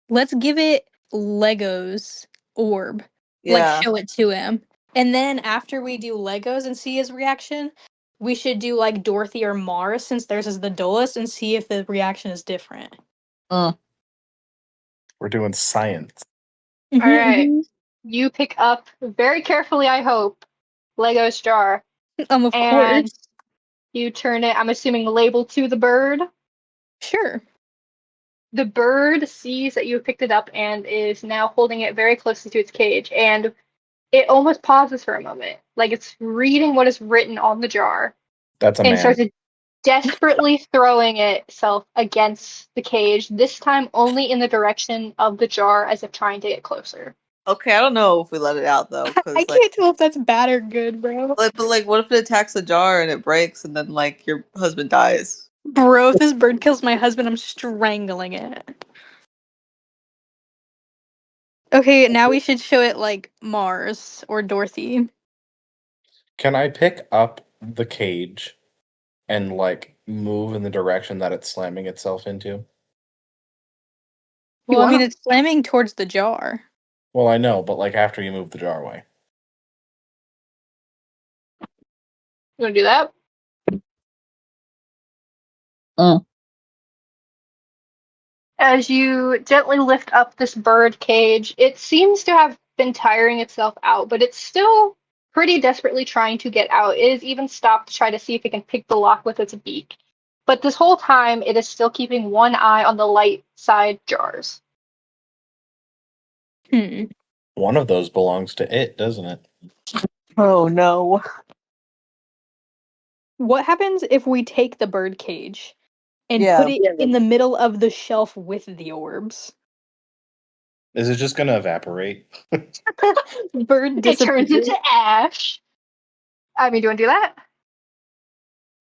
Let's give it Legos orb. Like Yeah. show it to him. And then after we do Legos and see his reaction, we should do like Dorothy or Mars since theirs is the dullest and see if the reaction is different. Mm. We're doing science. All right, Mhm, you pick up very carefully, I hope, Lego's jar, mhm. Of and course. you turn it, I'm assuming, label to the bird. Sure. The bird sees that you have picked it up and is now holding it very closely to its cage, and it almost pauses for a moment, like it's reading what is written on the jar, That's a and man. starts to desperately throwing itself against the cage, this time only in the direction of the jar as if trying to get closer. Okay, I don't know if we let it out though, I because can't tell if that's bad or good, bro. but like, what if it attacks the jar and it breaks, and then like your husband dies? Bro, if this bird kills my husband, I'm strangling it. Okay, now we should show it like Mars or Dorothy. Can I pick up the cage and like move in the direction that it's slamming itself into? Well, I mean, wanna it's slamming towards the jar. Well, I know, but like after you move the jar away. You wanna do that? Mm. As you gently lift up this bird cage, it seems to have been tiring itself out, but it's still pretty desperately trying to get out. It has even stopped to try to see if it can pick the lock with its beak. But this whole time, it is still keeping one eye on the light side jars. Hmm. One of those belongs to it, doesn't it? Oh no. What happens if we take the bird cage and Yeah. put it in the middle of the shelf with the orbs? Is it just gonna evaporate? Bird It turns disappears. into ash. I mean, do you want to do that?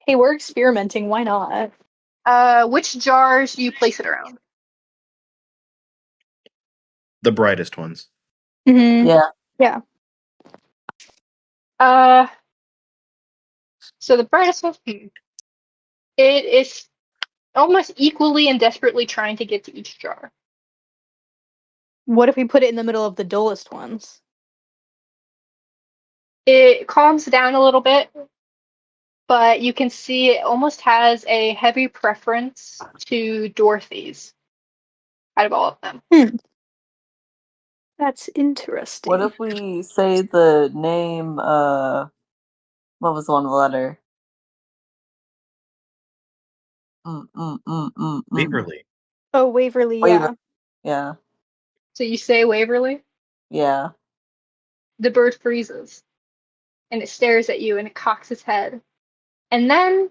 Hey, we're experimenting. Why not? Which jars do you place it around? The brightest ones. Mm-hmm. Yeah. Yeah. Uh, so the brightest one, it is almost equally and desperately trying to get to each jar. What if we put it in the middle of the dullest ones? It calms down a little bit, but you can see it almost has a heavy preference to Dorothy's out of all of them. That's interesting. What if we say the name? What was the one letter? Waverly. Oh, Waverly, Waver. yeah. Yeah. So you say Waverly, Yeah. the bird freezes and it stares at you and it cocks its head. And then,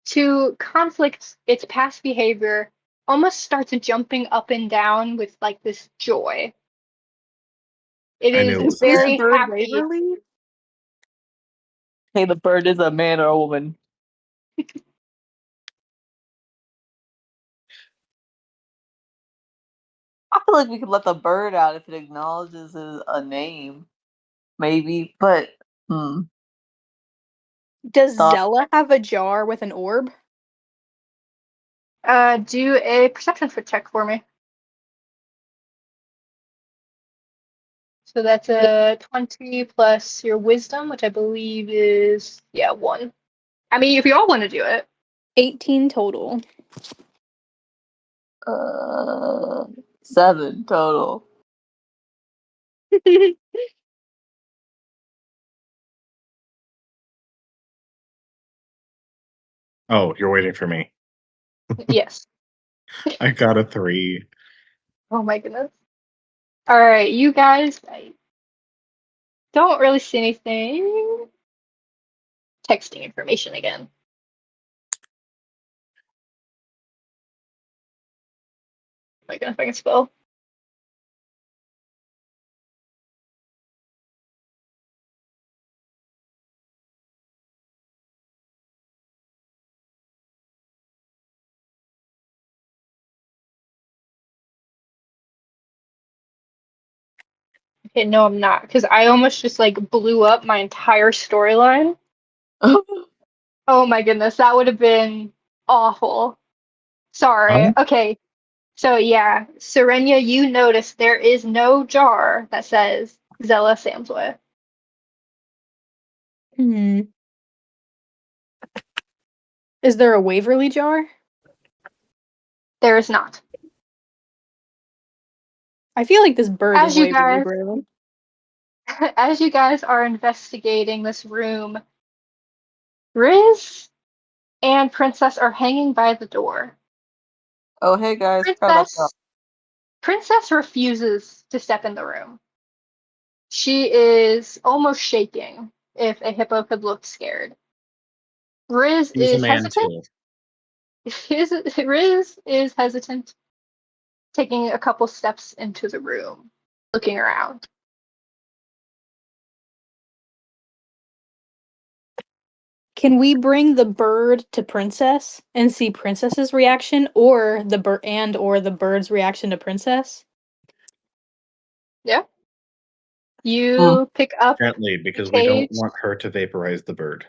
to conflict its past behavior, almost starts jumping up and down with like this joy. It I knew is it was Is this that. very bird happy. Waverly? Hey, the bird is a man or a woman. I feel like we could let the bird out if it acknowledges a name, maybe. But Does thought. Zella have a jar with an orb? Do a perception check for me. So that's a 20 plus your wisdom, which I believe is, yeah, 1. I mean, if you all want to do it. 18 total. 7 total. Oh, you're waiting for me. Yes. I got a 3. Oh my goodness. All right, you guys, I don't really see anything. Texting information again. Oh my goodness, if I can spell. Okay, no, I'm not, because I almost just like blew up my entire storyline. Oh my goodness, that would have been awful. Sorry. Huh? Okay, so yeah, Serenia, you notice there is no jar that says Zella Samsway. Hmm. Is there a Waverly jar? There is not. I feel like this bird is As you Waverly, guys, bro. as you guys are investigating this room, Riz and Princess are hanging by the door. Oh, hey guys, forgot about that. Princess refuses to step in the room. She is almost shaking if a hippo could look scared. Riz He's a is man too. hesitant. Riz is hesitant, taking a couple steps into the room, looking around. Can we bring the bird to Princess and see Princess's reaction, or the bird's reaction to Princess? Yeah. You pick up Gently, the because we don't cage. want her to vaporize the bird.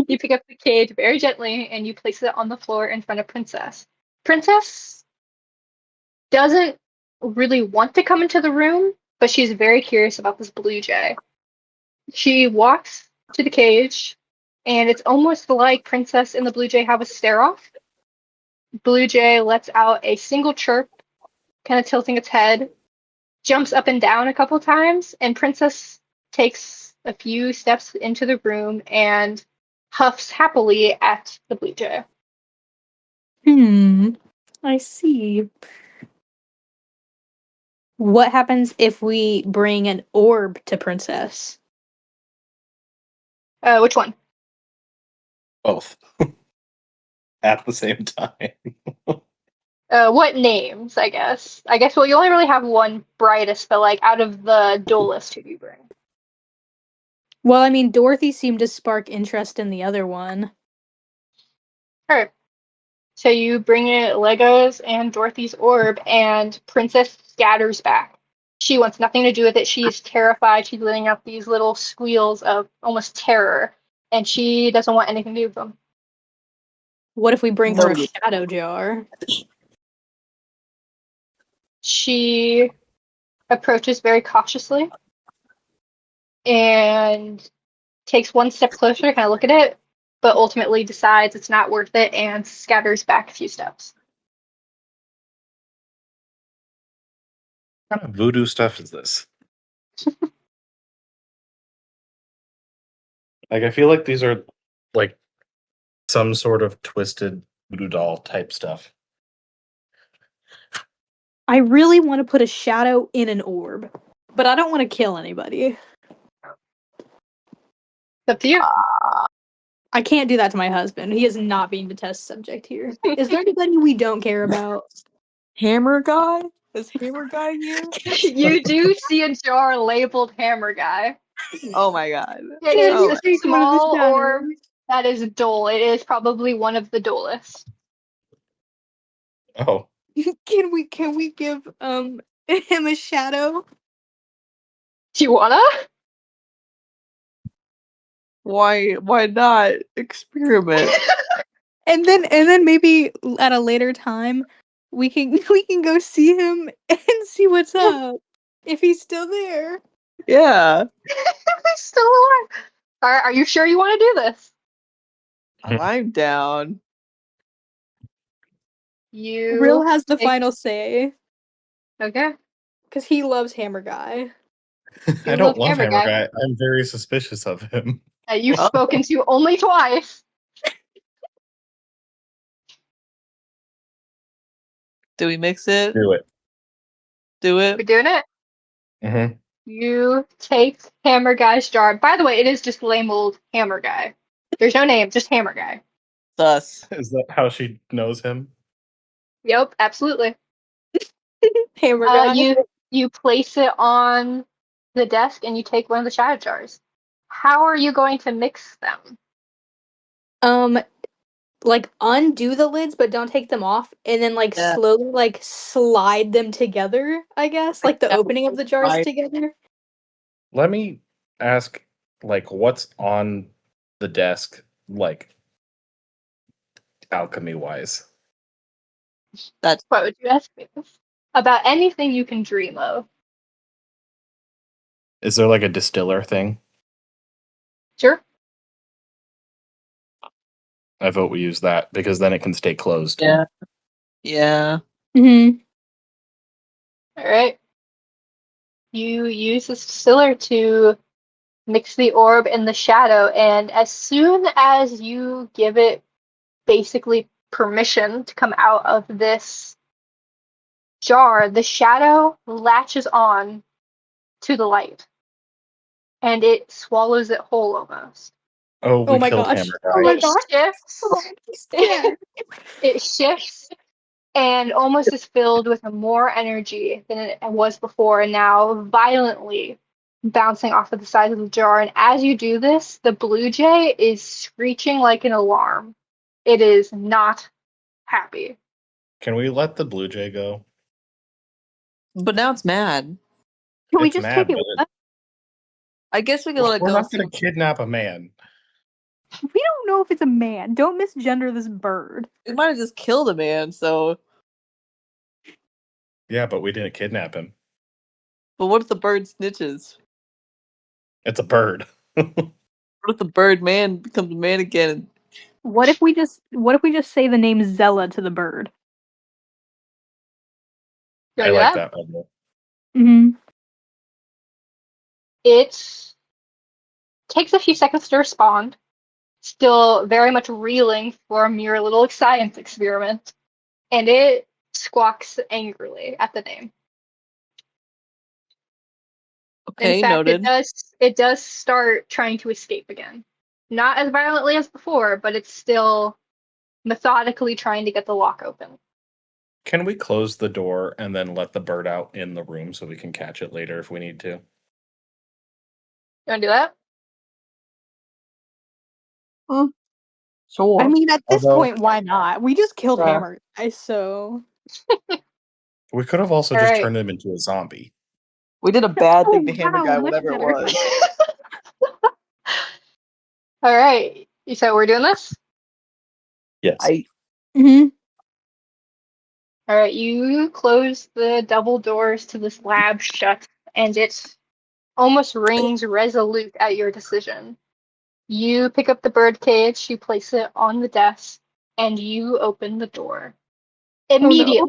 You pick up the cage very gently and you place it on the floor in front of Princess. Princess doesn't really want to come into the room, but she's very curious about this blue jay. She walks to the cage, and it's almost like Princess and the blue jay have a stare off. Blue jay lets out a single chirp, kind of tilting its head, jumps up and down a couple times, and Princess takes a few steps into the room and huffs happily at the blue jay. I see. What happens if we bring an orb to Princess? Which one? Both. At the same time. What names, I guess? Well, you only really have one brightest, but like out of the duelist, who do you bring? Well, I mean, Dorothy seemed to spark interest in the other one. Alright. So you bring in Legos and Dorothy's orb, and Princess scatters back. She wants nothing to do with it. She's terrified. She's letting out these little squeals of almost terror, and she doesn't want anything to do with them. What if we bring her a Noted. shadow jar? She approaches very cautiously and takes one step closer to kind of look at it, but ultimately decides it's not worth it and scatters back a few steps. What kind of voodoo stuff is this? Like, I feel like these are like some sort of twisted voodoo doll type stuff. I really want to put a shadow in an orb, but I don't want to kill anybody. It's up to you. I can't do that to my husband. He is not being the test subject here. Is there anybody we don't care about? Hammer guy? Is Hammer guy here? You do see a jar labeled Hammer Guy. Oh my god. It Can is we a take one of the small orb shadows? that is dull. It is probably one of the duelists. Oh, Can we give him a shadow? Do you wanna? Why not experiment? And then maybe at a later time we can we can go see him and see what's up. If he's still there. Yeah. He's still alive. Are you sure you want to do this? I'm down. You Will has the take- final say Okay. because he loves Hammer Guy. I You don't love love Hammer Hammer Guy. Guy. I'm very suspicious of him. You've Oh. spoken to only twice. Do we mix it? Do it. Do We're it? doing it. Mm-hmm. You take Hammer Guy's jar. By the way, it is just labeled Hammer Guy. There's no name, just Hammer Guy. Sus. Is that how she knows him? Yep, absolutely. Hammer Guy. You place it on the desk and you take one of the shadow jars. How are you going to mix them? Like undo the lids but don't take them off and then like Yeah. slowly like slide them together, I guess. Like the that opening of the jars right. together. Let me ask, like, what's on the desk, like, alchemy wise? That's What would you ask me this? About anything you can dream of. Is there like a distiller thing? Sure. I vote we use that because then it can stay closed. yeah. Yeah. Mm-hmm. All right. You use this distiller to mix the orb in the shadow, and as soon as you give it basically permission to come out of this jar, the shadow latches on to the light and it swallows it whole almost. Oh, we Oh my killed gosh. Hammer Oh my Guy. It gosh. shifts. Yeah. It shifts and almost is filled with more energy than it was before, and now violently bouncing off of the sides of the jar. And as you do this, the blue jay is screeching like an alarm. It is not happy. Can we let the Blue Jay go? But now it's mad. Can we It's just take mad, it but with us? I guess we can let it we're go. not going to kidnap a man. We don't know if it's a man. Don't misgender this bird. We might have just killed a man, so. Yeah, but we didn't kidnap him. But what if the bird snitches? It's a bird. What if the bird man becomes a man again? What if we just say the name Zella to the bird? You I wanna do like that? that idea. Mm-hmm. It takes a few seconds to respond, still very much reeling from your little science experiment, and it squawks angrily at the name. In Okay, fact, noted. it does start trying to escape again. Not as violently as before, but it's still methodically trying to get the lock open. Can we close the door and then let the bird out in the room so we can catch it later if we need to? You wanna do that? Sure. I mean, at this Although- point, why not? We just killed Yeah. Hammer Guy, so We could have also All just right. turned him into a zombie. We did a bad thing Oh, to Hammer wow, Guy, much whatever it better. was. All right. So we're doing this? Yes. Mm-hmm. All right. You close the double doors to this lab shut, and it almost rings resolute at your decision. You pick up the bird cage, you place it on the desk, and you open the door. Oh no.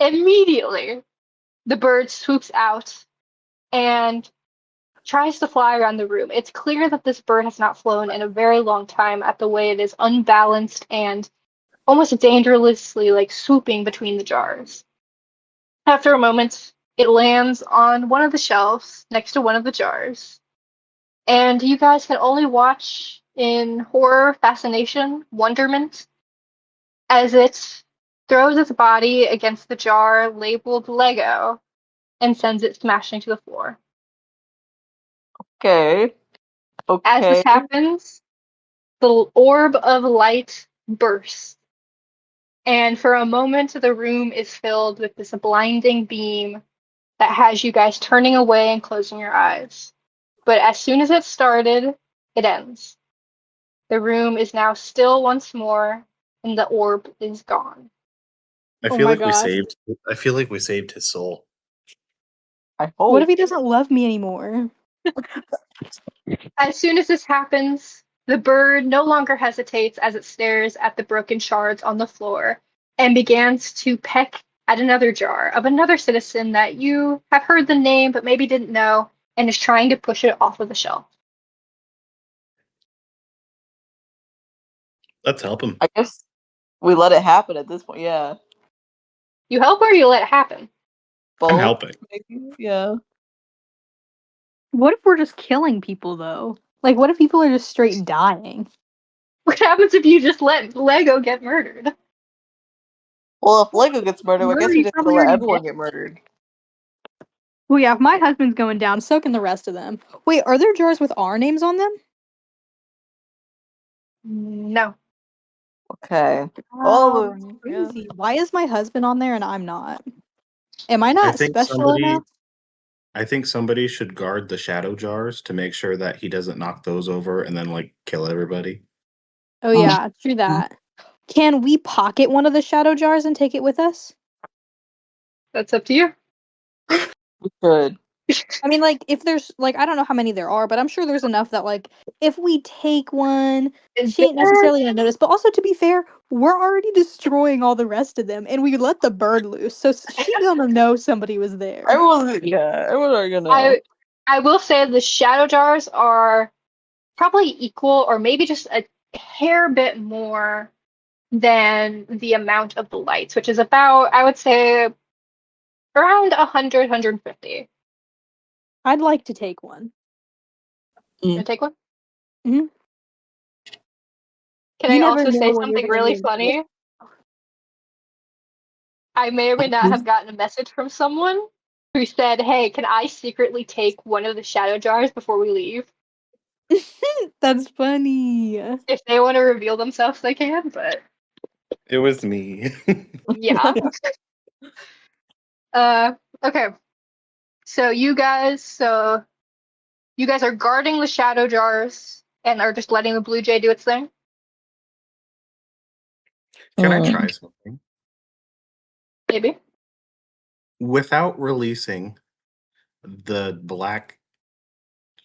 Immediately, the bird swoops out and tries to fly around the room. It's clear that this bird has not flown in a very long time at the way it is unbalanced and almost dangerously like swooping between the jars. After a moment, it lands on one of the shelves next to one of the jars, and you guys can only watch in horror, fascination, wonderment as it throws its body against the jar labeled Lego and sends it smashing to the floor. Okay. As this Okay. happens, the orb of light bursts, and for a moment the room is filled with this blinding beam that has you guys turning away and closing your eyes. But as soon as it started, it ends. The room is now still once more, and the orb is gone. I Oh feel my like we gosh. saved. I feel like we saved his soul. I hope. What if he doesn't love me anymore? As soon as this happens, the bird no longer hesitates as it stares at the broken shards on the floor and begins to peck at another jar of another citizen that you have heard the name but maybe didn't know and is trying to push it off of the shelf. Let's help him. I guess we let it happen at this point. Yeah. You help or you let it happen? I'm Both. helping. Maybe? Yeah. What if we're just killing people though? Like, what if people are just straight dying? What happens if you just let Lego get murdered? Well, if Lego gets murdered, I guess we Murray's just probably gonna let already everyone dead. get murdered. Well, yeah, if my husband's going down, so can the rest of them. Wait, are there jars with our names on them? No. Okay. Oh, All crazy. Why is my husband on there and I'm not? Am I I not think special somebody. enough? I think somebody should guard the shadow jars to make sure that he doesn't knock those over and then like kill everybody. Oh yeah, true that. Can we pocket one of the shadow jars and take it with us? That's up to you. we should. I mean, like, if there's, like, I don't know how many there are, but I'm sure there's enough that, like, if we take one, Is she ain't there- necessarily gonna notice. But also, to be fair, we're already destroying all the rest of them, and we let the bird loose, so she gonna know somebody was there. Everyone's already gonna know. I will say the shadow jars are probably equal or maybe just a hair bit more than the amount of the lights, which is about, I would say, around 100, 150. I'd like to take one. You wanna take one? Mhm. Can You I never also know say when you're something gonna really need it. funny? I may or may not have gotten a message from someone who said, "Hey, can I secretly take one of the shadow jars before we leave? That's funny. If they want to reveal themselves, they can." But It was me. yeah. Uh, okay. So you guys are guarding the shadow jars and are just letting the blue jay do its thing. Can I try something? Maybe. Without releasing the black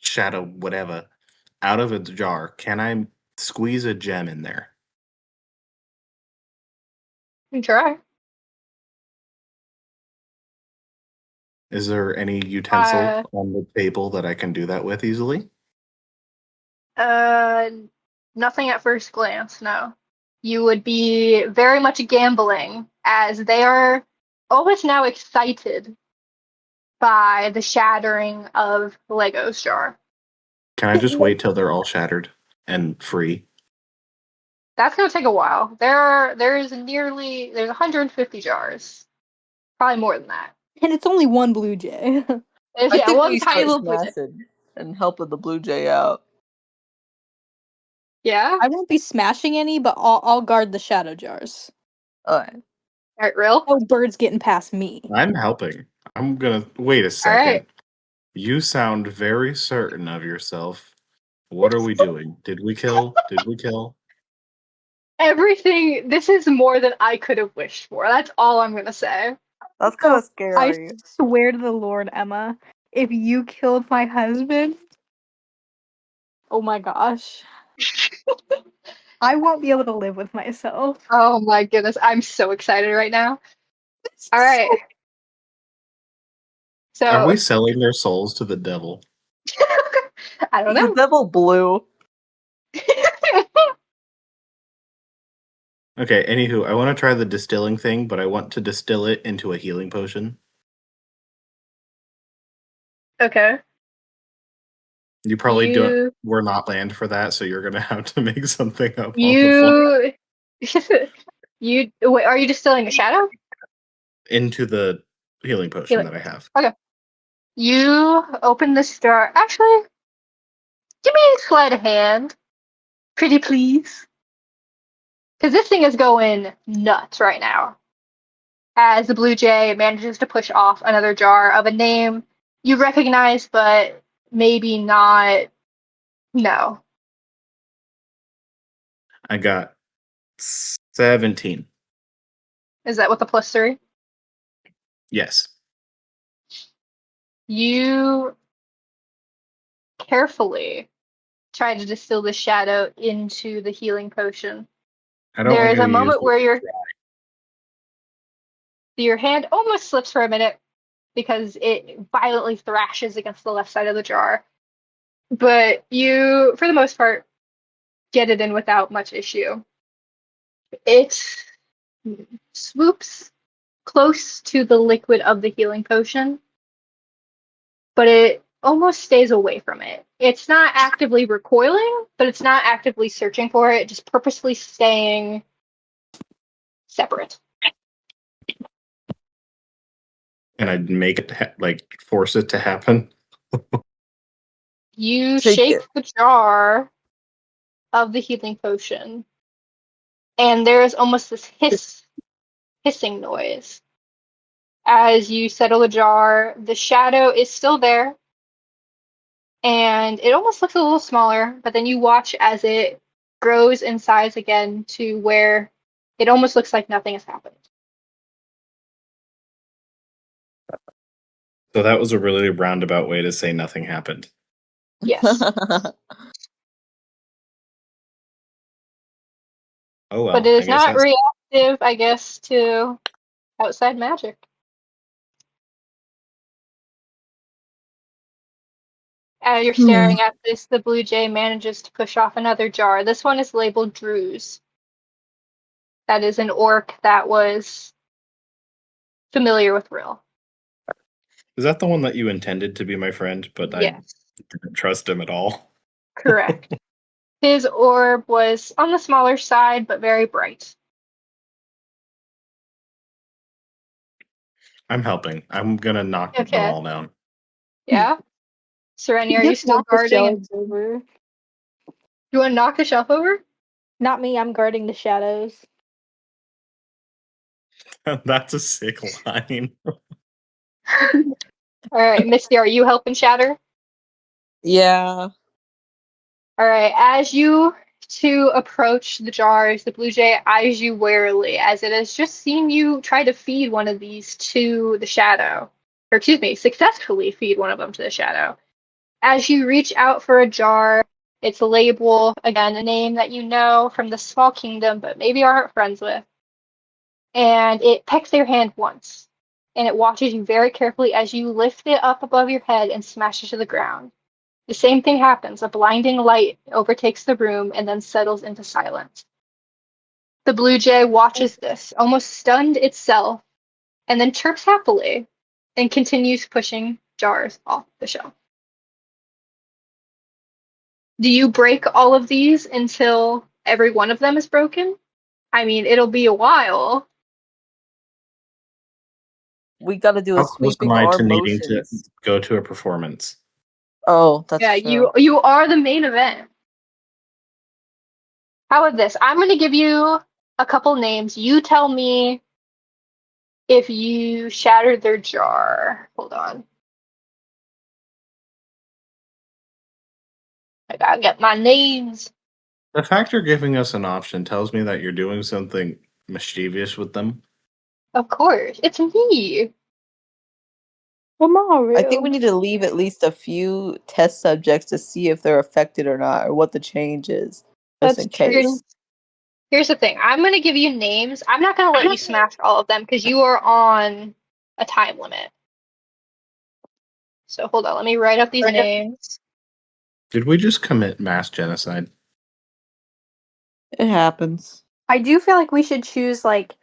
shadow, whatever, out of a jar, can I squeeze a gem in there? You can try. Is there any utensil Uh, on the table that I can do that with easily? uh, Nothing at first glance, no. You would be very much gambling as they are almost now excited by the shattering of Lego's jar. Can I just wait till they're all shattered and free? That's gonna take a while. There's 150 jars, probably more than that. And it's only one blue jay. There's, I yeah, think one we tiny start little blue jay. smashing and helping the blue jay out. Yeah. I won't be smashing any, but I'll guard the shadow jars. Alright. All right, real. No birds getting past me. I'm helping. I'm gonna wait a All second. right. You sound very certain of yourself. What are we doing? Did we kill? Did we kill? Everything. This is more than I could have wished for. That's all I'm gonna say. That's kind Oh, of scary. I swear to the Lord, Emma, if you killed my husband, oh my gosh, I won't be able to live with myself. Oh my goodness, I'm so excited right now. All right. Are So we selling their souls to the devil? I don't Is the know. devil blue? Okay, anywho, I want to try the distilling thing, but I want to distill it into a healing potion. Okay. You probably don't. You We're not land for that, so you're gonna have to make something up on the fly. you wait, are you distilling a shadow? Into the healing potion Healing that I person. have. Okay. You open this jar. Actually, give me a sleight of hand, pretty please. Because this thing is going nuts right now. As the Blue Jay manages to push off another jar of a name you recognize, but maybe not. No. I got 17. Is that with the +3? Yes. You carefully try to distill the shadow into the healing potion. I don't There want is you a to use moment it. where your hand almost slips for a minute because it violently thrashes against the left side of the jar. But you, for the most part, get it in without much issue. It swoops close to the liquid of the healing potion, but it almost stays away from it. It's not actively recoiling, but it's not actively searching for it, just purposely staying separate. And I'd make it force it to happen. You Shake shake it. the jar of the healing potion, and there's almost this hissing noise. As you settle the jar, the shadow is still there, and it almost looks a little smaller, but then you watch as it grows in size again to where it almost looks like nothing has happened. So that was a really roundabout way to say nothing happened. Yes, Oh but well, it I is guess not that's reactive, I guess, to outside magic. As you're staring at this, the blue jay manages to push off another jar. This one is labeled Drew's. That is an orc that was familiar with Rill. Is that the one that you intended to be my friend, but I Yes, didn't trust him at all? correct. His orb was on the smaller side, but very bright. I'm helping. I'm gonna knock them Okay. all down. Yeah. Serenia, are you Just still knock the guarding? shelves over. You want to knock the shelf over? Not me, I'm guarding the shadows. That's a sick line. All right, Misty, are you helping Shatter? Yeah. All right, as you two approach the jars, the blue jay eyes you warily as it has just seen you try to feed one of these to the shadow. Or excuse me, successfully feed one of them to the shadow. As you reach out for a jar, it's a label, again, a name that you know from the small kingdom, but maybe aren't friends with. And it pecks your hand once. And it watches you very carefully as you lift it up above your head and smash it to the ground. The same thing happens. A blinding light overtakes the room and then settles into silence. The blue jay watches this, almost stunned itself, and then chirps happily and continues pushing jars off the shelf. Do you break all of these until every one of them is broken? I mean, it'll be a while. We gotta do a How close am sweeping I or to needing to motions. go to a performance? Oh, that's Yeah, true. you are the main event. How about this? I'm gonna give you a couple names. You tell me if you shattered their jar. Hold on. I gotta get my names. The fact you're giving us an option tells me that you're doing something mischievous with them. Of course, it's me. Mario. I think we need to leave at least a few test subjects to see if they're affected or not, or what the change is, just That's in true. case. Here's the thing. I'm gonna give you names. I'm not gonna let you smash all of them because you are on a time limit. So hold on, let me write up these names. Did we just commit mass genocide? It happens. I do feel like we should choose like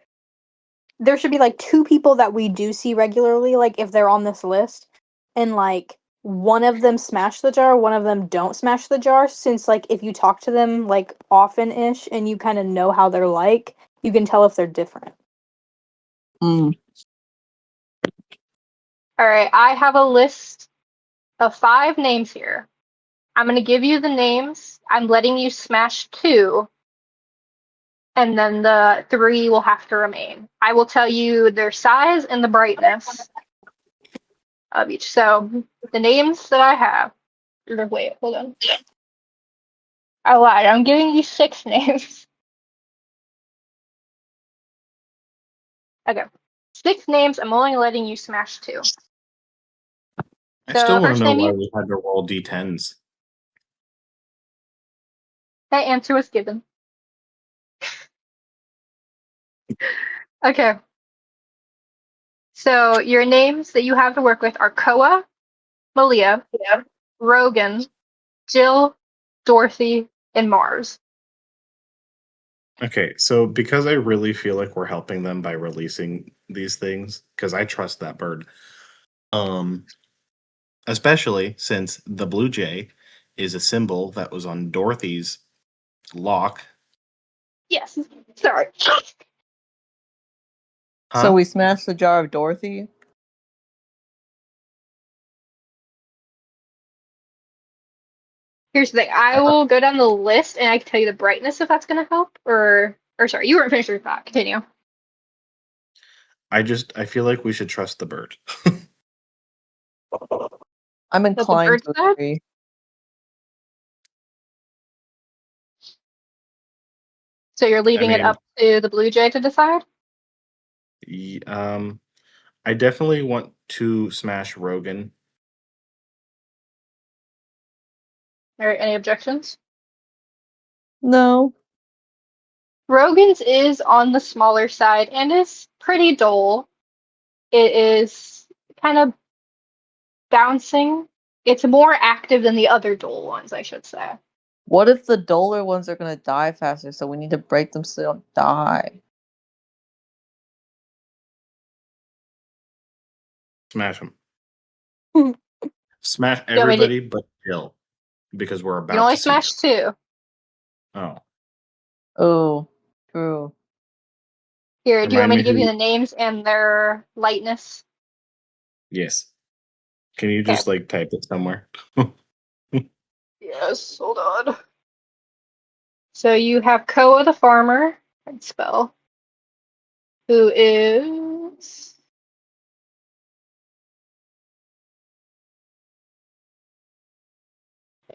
there should be like two people that we do see regularly, like if they're on this list, and like one of them smash the jar, one of them don't smash the jar, since like if you talk to them like often-ish and you kind of know how they're like, you can tell if they're different. Mm. All right, I have a list of 5 names here. I'm gonna give you the names. I'm letting you smash 2, and then the 3 will have to remain. I will tell you their size and the brightness of each. So the names that I have. Wait, hold on. I lied. I'm giving you 6 names. Okay. 6 names. I'm only letting you smash 2. I So still want to first know name why you. we had to roll d10s. That answer was given. Okay. So your names that you have to work with are Koa, Malia, Rogan, Jill, Dorothy, and Mars. Okay, so because I really feel like we're helping them by releasing these things, because I trust that bird. Especially since the blue jay is a symbol that was on Dorothy's lock. Yes. Sorry. So Huh? we smashed the jar of Dorothy. Here's the thing. I will go down the list and I can tell you the brightness if that's gonna help. Or sorry, you weren't finished your thought. Continue. I feel like we should trust the bird. I'm That the inclined bird to said. agree. So you're I leaving it mean, up to the Blue Jay to decide? y- I definitely want to smash Rogan. All right, any objections? No. Rogan's is on the smaller side and is pretty dull. It is kind of bouncing. It's more active than the other dull ones, I should say. What if the duller ones are gonna die faster, so we need to break them so they don't die? Smash him. Hmm. Smash You want me to, everybody but Jill because we're you can about only to see her. smash 2. Oh, Oh, true. Here, do you want remind me me to give you who. the names and their lightness? Yes. Can you Okay. just like type it somewhere? Yes, hold on. So you have Koa the farmer, and spell, who is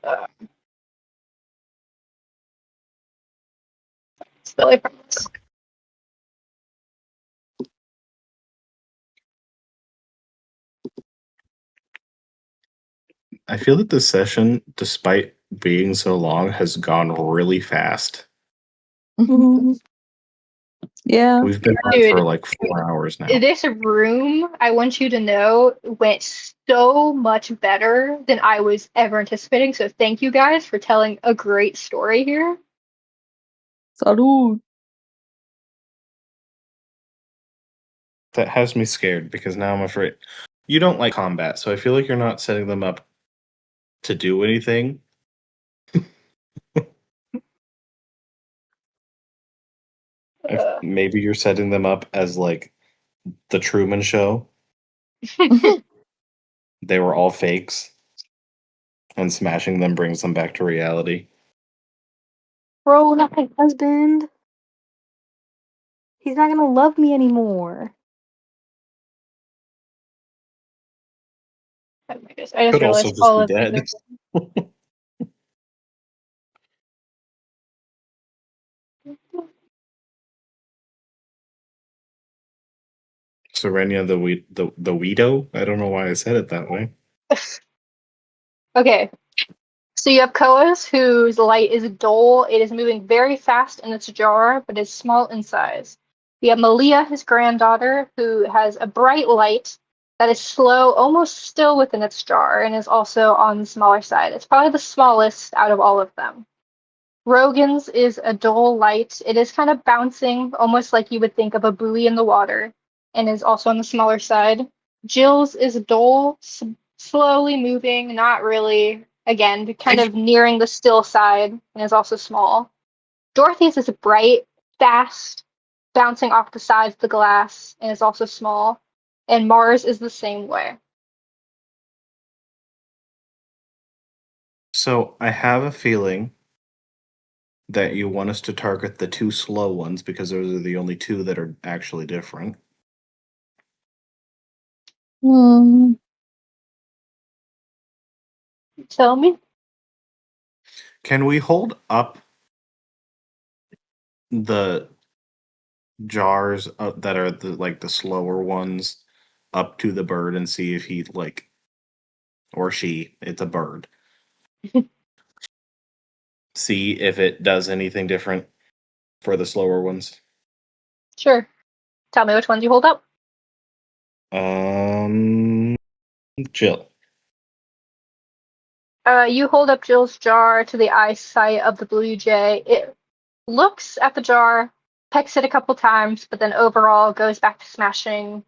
uh, spell I promise. I feel that this session, despite being so long, has gone really fast. Yeah. We've been on for Dude, like 4 hours now. this room, I want you to know, went so much better than I was ever anticipating. So thank you guys for telling a great story here. Salud. That has me scared because now I'm afraid. You don't like combat, so I feel like you're not setting them up to do anything. Uh, Maybe you're setting them up as like the Truman Show. They were all fakes, and smashing them brings them back to reality. Bro, not my husband. He's not gonna love me anymore. oh my goodness, I just Could also realized just all be of these dead. are. Serenia the Weedo. I don't know why I said it that way. Okay, so you have Koa's, whose light is dull. It is moving very fast in its jar, but is small in size. You have Malia, his granddaughter, who has a bright light that is slow, almost still within its jar, and is also on the smaller side. It's probably the smallest out of all of them. Rogan's is a dull light. It is kind of bouncing, almost like you would think of a buoy in the water, and is also on the smaller side. Jill's is dull, slowly moving, not really, again, kind of nearing the still side, and is also small. Dorothy's is bright, fast, bouncing off the sides of the glass, and is also small. And Mars is the same way. So I have a feeling that you want us to target the two slow ones because those are the only two that are actually different. Tell me. Can we hold up the jars that are the slower ones up to the bird and see if he like or she, it's a bird. See if it does anything different for the slower ones. Sure. Tell me which ones you hold up. Jill. You hold up Jill's jar to the eyesight of the blue jay. It looks at the jar, pecks it a couple times, but then overall goes back to smashing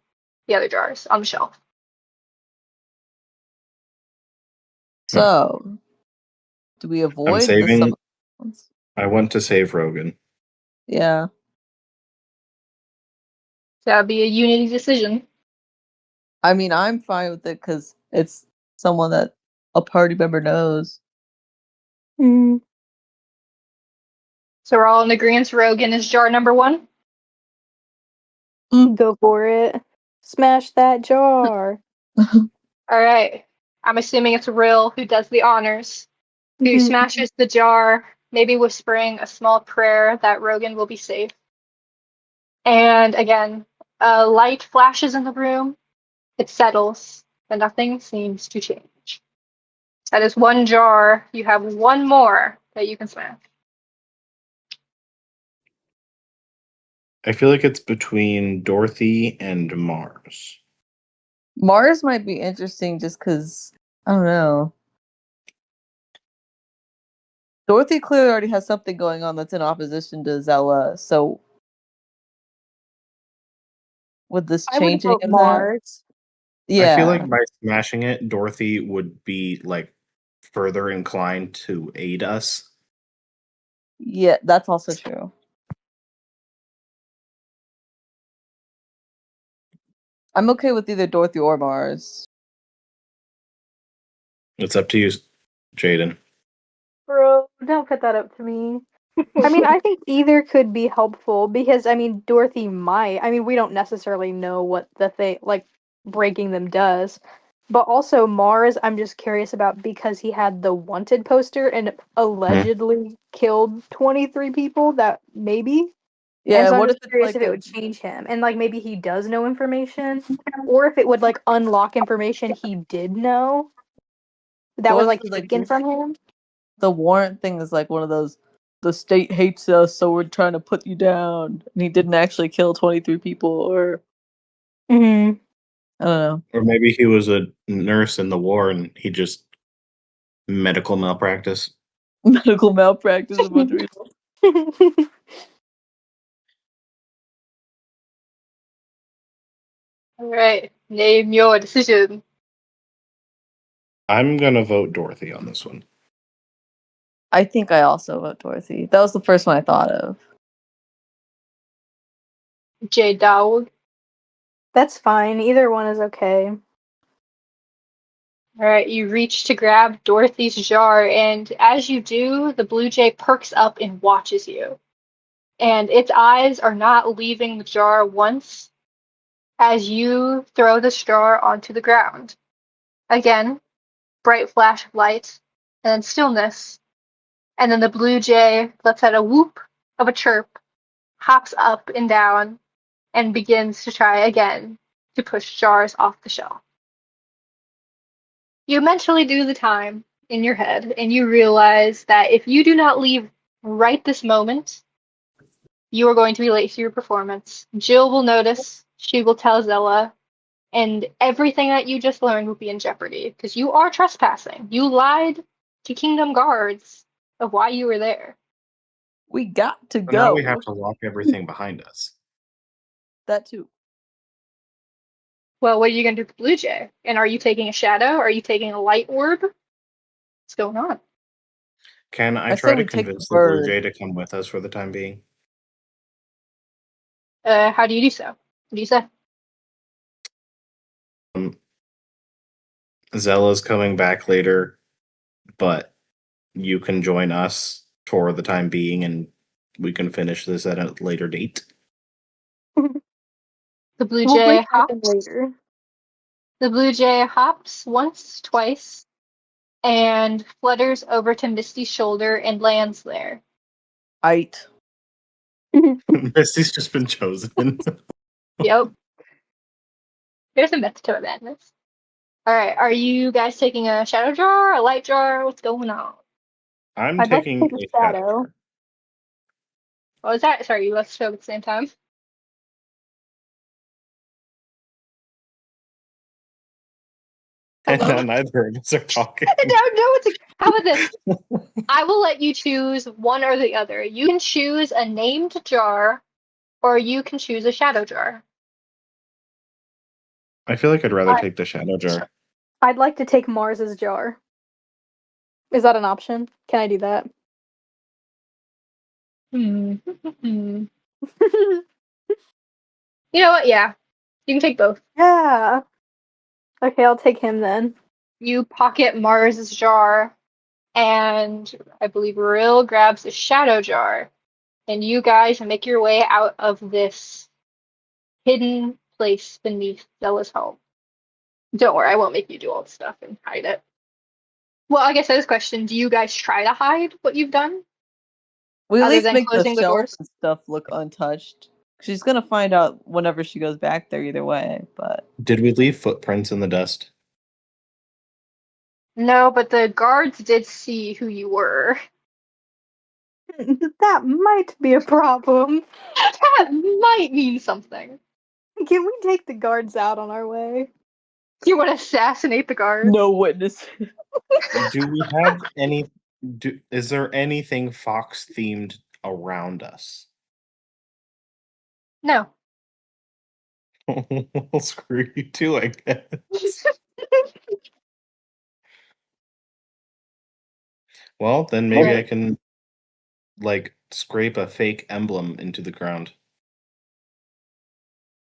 the other jars on the shelf. So, do we I'm avoid the saving. some ones? I want to save Rogan. Yeah. So that would be a unity decision. I mean, I'm fine with it because it's someone that a party member knows. Mm, So we're all in agreement. Rogan is jar number one. go for it. Smash that jar. All right. I'm assuming it's Rill who does the honors, who smashes the jar, maybe whispering a small prayer that Rogan will be safe. And again, a light flashes in the room. It settles, but nothing seems to change. That is one jar. You have one more that you can smash. I feel like it's between Dorothy and Mars. Mars might be interesting just because, I don't know. Dorothy clearly already has something going on that's in opposition to Zella, so would this I would change any vote of that? Mars. I feel Yeah. like by smashing it, Dorothy would be like further inclined to aid us. Yeah, that's also true. I'm okay with either Dorothy or Mars. It's up to you, Jaden. Bro, don't put that up to me. I mean, I think either could be helpful because, I mean, Dorothy might. I mean, we don't necessarily know what the thing, like, breaking them does. But also, Mars, I'm just curious about because he had the wanted poster and allegedly killed 23 people, that maybe. And Yeah, so I'm what if just it's curious like if it would change him. And, like, maybe he does know information, or if it would, like, unlock information he did know that was, what if like, it's like taken from him. the warrant thing is like one of those the state hates us, so we're trying to put you down. And he didn't actually kill 23 people, or Mm-hmm. I don't know. Or maybe he was a nurse in the war and he just medical malpractice. Medical malpractice of Montreal. All right, name your decision. I'm gonna vote Dorothy on this one. I think I also vote Dorothy. That was the first one I thought of. J Dowd. That's fine. Either one is okay. All right, you reach to grab Dorothy's jar, and as you do, the blue jay perks up and watches you. And its eyes are not leaving the jar once as you throw the jar onto the ground. Again, bright flash of light, and then stillness. And then the blue jay lets out a whoop of a chirp, hops up and down, and begins to try again to push jars off the shelf. You mentally do the time in your head, and you realize that if you do not leave right this moment, you are going to be late to your performance. Jill will notice, she will tell Zella, and everything that you just learned will be in jeopardy because you are trespassing. You lied to Kingdom Guards of why you were there. We got to So now we have go. to lock everything behind us. That too. Well, what are you going to do with the Blue Jay? And are you taking a shadow? Are you taking a light orb? What's going on? Can I I say try to we take the convince the Blue bird. Jay to come with us for the time being? How do you do so? What do you say? Zella's coming back later, but you can join us for the time being and we can finish this at a later date. The Blue We'll bring Jay back in hops. later. The Blue Jay hops once, twice, and flutters over to Misty's shoulder and lands there. Aight. Misty's just been chosen. Yep. There's a method to madness. Alright, are you guys taking a shadow jar, a light jar? What's going on? I'm I'd like to taking take a a shadow. shadow. What was that? Sorry, you let's show at the same time. And Hello? now neither of us are talking. How about this? I will let you choose one or the other. You can choose a named jar, or you can choose a shadow jar. I feel like I'd rather I- take the shadow jar. I'd like to take Mars's jar. Is that an option? Can I do that? Hmm. You know what? Yeah, you can take both. Yeah. Okay, I'll take him then. You pocket Mars's jar, and I believe Rill grabs a shadow jar, and you guys make your way out of this hidden place beneath Zella's home. Don't worry, I won't make you do all the stuff and hide it. Well, I guess this question, do you guys try to hide what you've done? We at Other least than make the closing the shelf doors? and stuff look untouched. She's gonna find out whenever she goes back there either way, but Did we leave footprints in the dust? No, but the guards did see who you were. That might be a problem. That might mean something. Can we take the guards out on our way? You want to assassinate the guards? no witness. Do we have any? Is there anything Fox themed around us? No. Well, screw you too, I guess. Well, then maybe I can like scrape a fake emblem into the ground.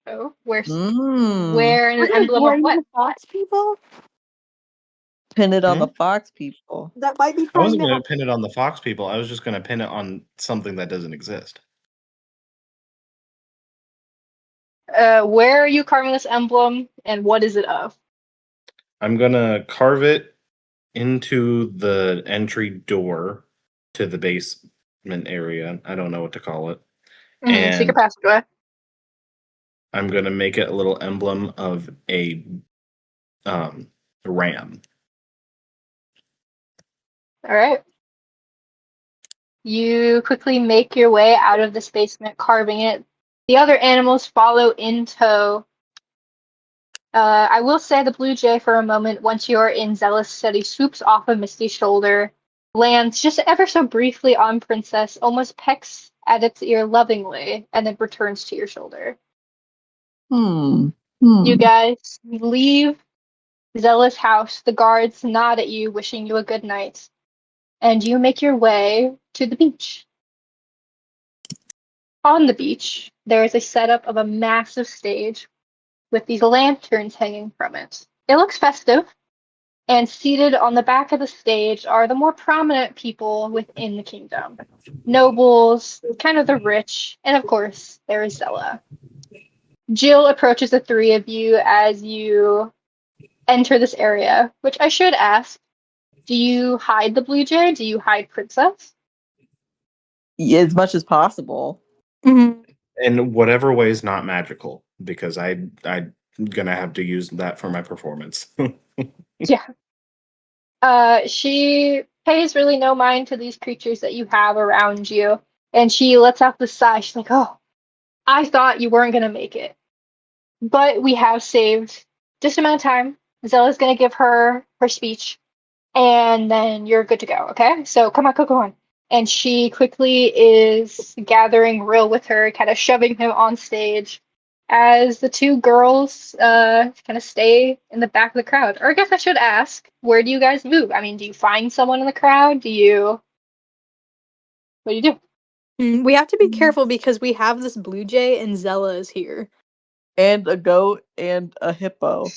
Oh, where's Mm. where an emblem of what? The fox people? Pin it on Hmm? the fox people. That might be I wasn't fine now. going to pin it on the fox people. I was just going to pin it on something that doesn't exist. Where are you carving this emblem, and what is it of? I'm going to carve it into the entry door to the basement area. I don't know what to call it. Secret And passageway. I'm going to make it a little emblem of a ram. All right. You quickly make your way out of this basement, carving it. The other animals follow in tow. I will say the blue jay for a moment, once you're in zealous steady, swoops off of Misty's shoulder, lands just ever so briefly on Princess, almost pecks at its ear lovingly, and then returns to your shoulder. You guys leave Zealous house. The guards nod at you, wishing you a good night, and you make your way to the beach. On the beach, there is a setup of a massive stage with these lanterns hanging from it. It looks festive, and seated on the back of the stage are the more prominent people within the kingdom. Nobles, kind of the rich, and of course, there is Zella. Jill approaches the three of you as you enter this area, which I should ask, do you hide the Blue Jay? Do you hide Princess? Yeah, as much as possible. Mhm. In whatever way is not magical, because I'm gonna have to use that for my performance. Yeah. She pays really no mind to these creatures that you have around you, and she lets out the sigh. She's like, "Oh, I thought you weren't gonna make it, but we have saved just amount of time. Zella's gonna give her speech, and then you're good to go. Okay? So come on." And she quickly is gathering Rill with her, kind of shoving him on stage, as the two girls kind of stay in the back of the crowd. Or I guess I should ask, where do you guys move? I mean, do you find someone in the crowd? What do you do? We have to be careful because we have this blue jay and Zella is here. And a goat and a hippo.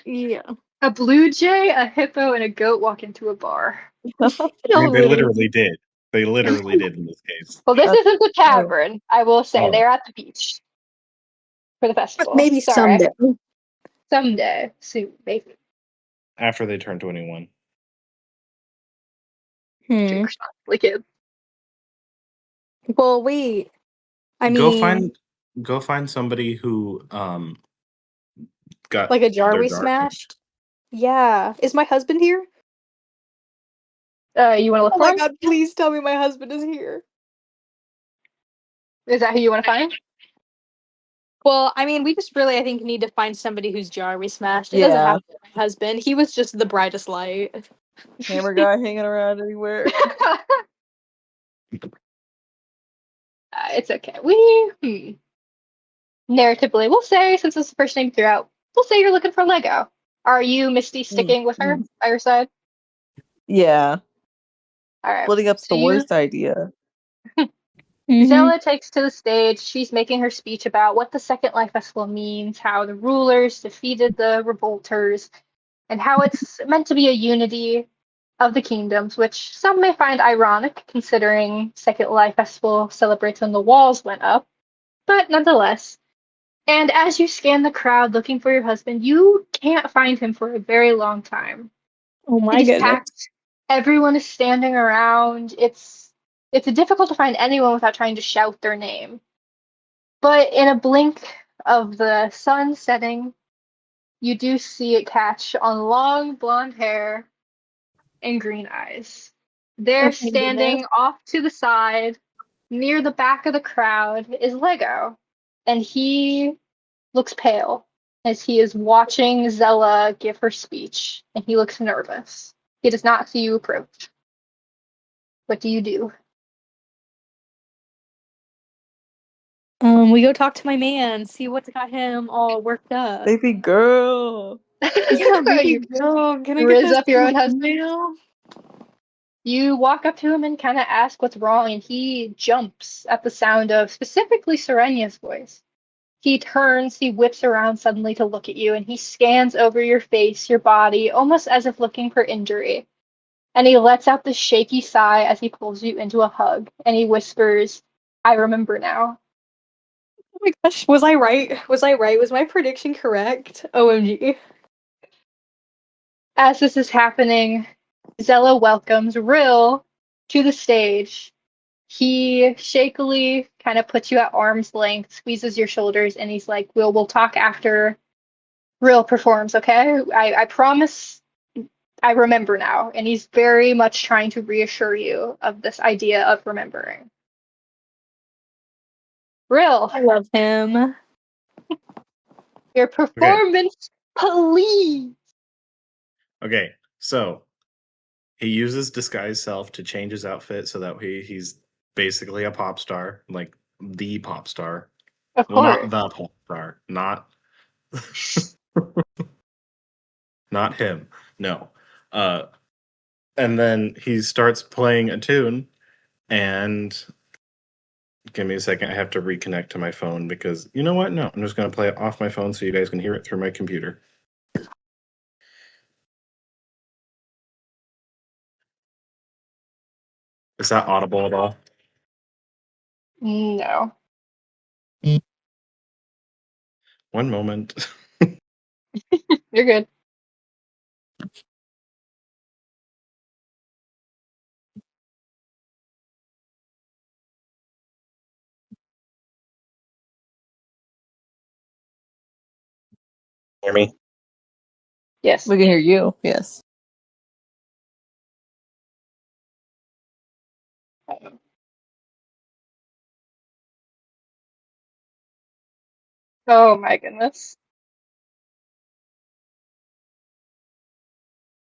Yeah. A blue jay, a hippo, and a goat walk into a bar. I mean, they literally did. They literally did in this case. Well, this That's isn't the tavern, I will say. Oh. They're at the beach for the festival. Maybe Sorry. someday. Someday. Soon, maybe. After they turn 21. Drink responsibly, kids. Well, wait. I Go mean, find somebody who got like a jar their we jar smashed. Yeah. Is my husband here? You want to look Oh for my him? god, please tell me my husband is here. Is that who you want to find? Well, I mean, we just really, I think, need to find somebody whose jar we smashed. It doesn't have to be my husband. He was just the brightest light. Hammer guy hanging around anywhere. It's okay. Narratively, we'll say, since it's the first name throughout, we'll say you're looking for Lego. Are you, Misty, sticking with her by your side? Yeah. All right. Splitting up's So the worst idea. Zella takes to the stage. She's making her speech about what the Second Life Festival means, how the rulers defeated the revolters, and how it's meant to be a unity of the kingdoms, which some may find ironic considering Second Life Festival celebrates when the walls went up, but nonetheless. And as you scan the crowd looking for your husband, you can't find him for a very long time. Oh my It is goodness. packed. Everyone is standing around. It's difficult to find anyone without trying to shout their name. But in a blink of the sun setting, you do see it catch on long blonde hair and green eyes. Oh They're my goodness. standing off to the side, near the back of the crowd, is Lego. And he looks pale as he is watching Zella give her speech, and he looks nervous. He does not see you approach. What do you do? We go talk to my man, see what's got him all worked up. Baby girl. Yeah, baby You girl, can I get riz this up your own husband? email? You walk up to him and kind of ask what's wrong, and he jumps at the sound of specifically Serenya's voice. He turns, he whips around suddenly to look at you, and he scans over your face, your body, almost as if looking for injury. And he lets out this shaky sigh as he pulls you into a hug, and he whispers, I remember now. Oh my gosh, was I right? Was I right? Was my prediction correct? OMG. As this is happening, Zella welcomes Rill to the stage. He shakily kind of puts you at arm's length, squeezes your shoulders, and he's like, we'll talk after Rill performs, okay? I promise I remember now. And he's very much trying to reassure you of this idea of remembering. Rill, I love him. your performance, please. Okay, so he uses disguise self to change his outfit so that he's basically a pop star, like the pop star. Of Well, course. not the pop star, not not him. No. And then he starts playing a tune, and give me a second. I have to reconnect to my phone because you know what? No, I'm just going to play it off my phone so you guys can hear it through my computer. Is that audible at all? No. One moment. You're good. Hear me? Yes. We can hear you. Yes. Oh my goodness.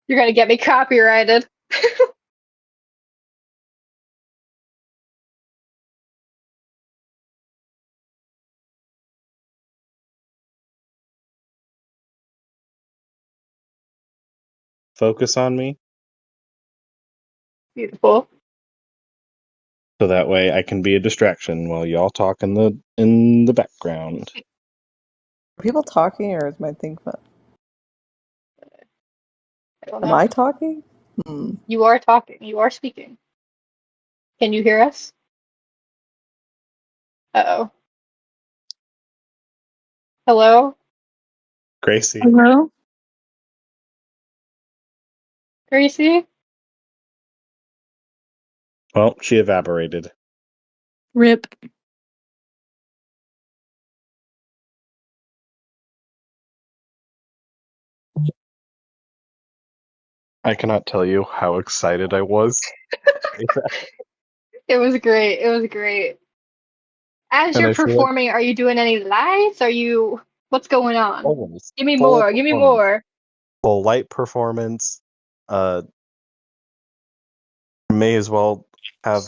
You're gonna get me copyrighted. Focus on me Beautiful. so that way I can be a distraction while y'all talk in the background. Are people talking, or is my thing fun? I don't Am know. I talking? You are talking. You are speaking. Can you hear us? Uh-oh. Hello? Gracie. Hello? Gracie? Well, she evaporated. Rip. I cannot tell you how excited I was. It was great. It was great. As And you're I feel like performing, are you doing any lights? What's going on? always Give me full more. Give me performance, more. full light performance. May as well have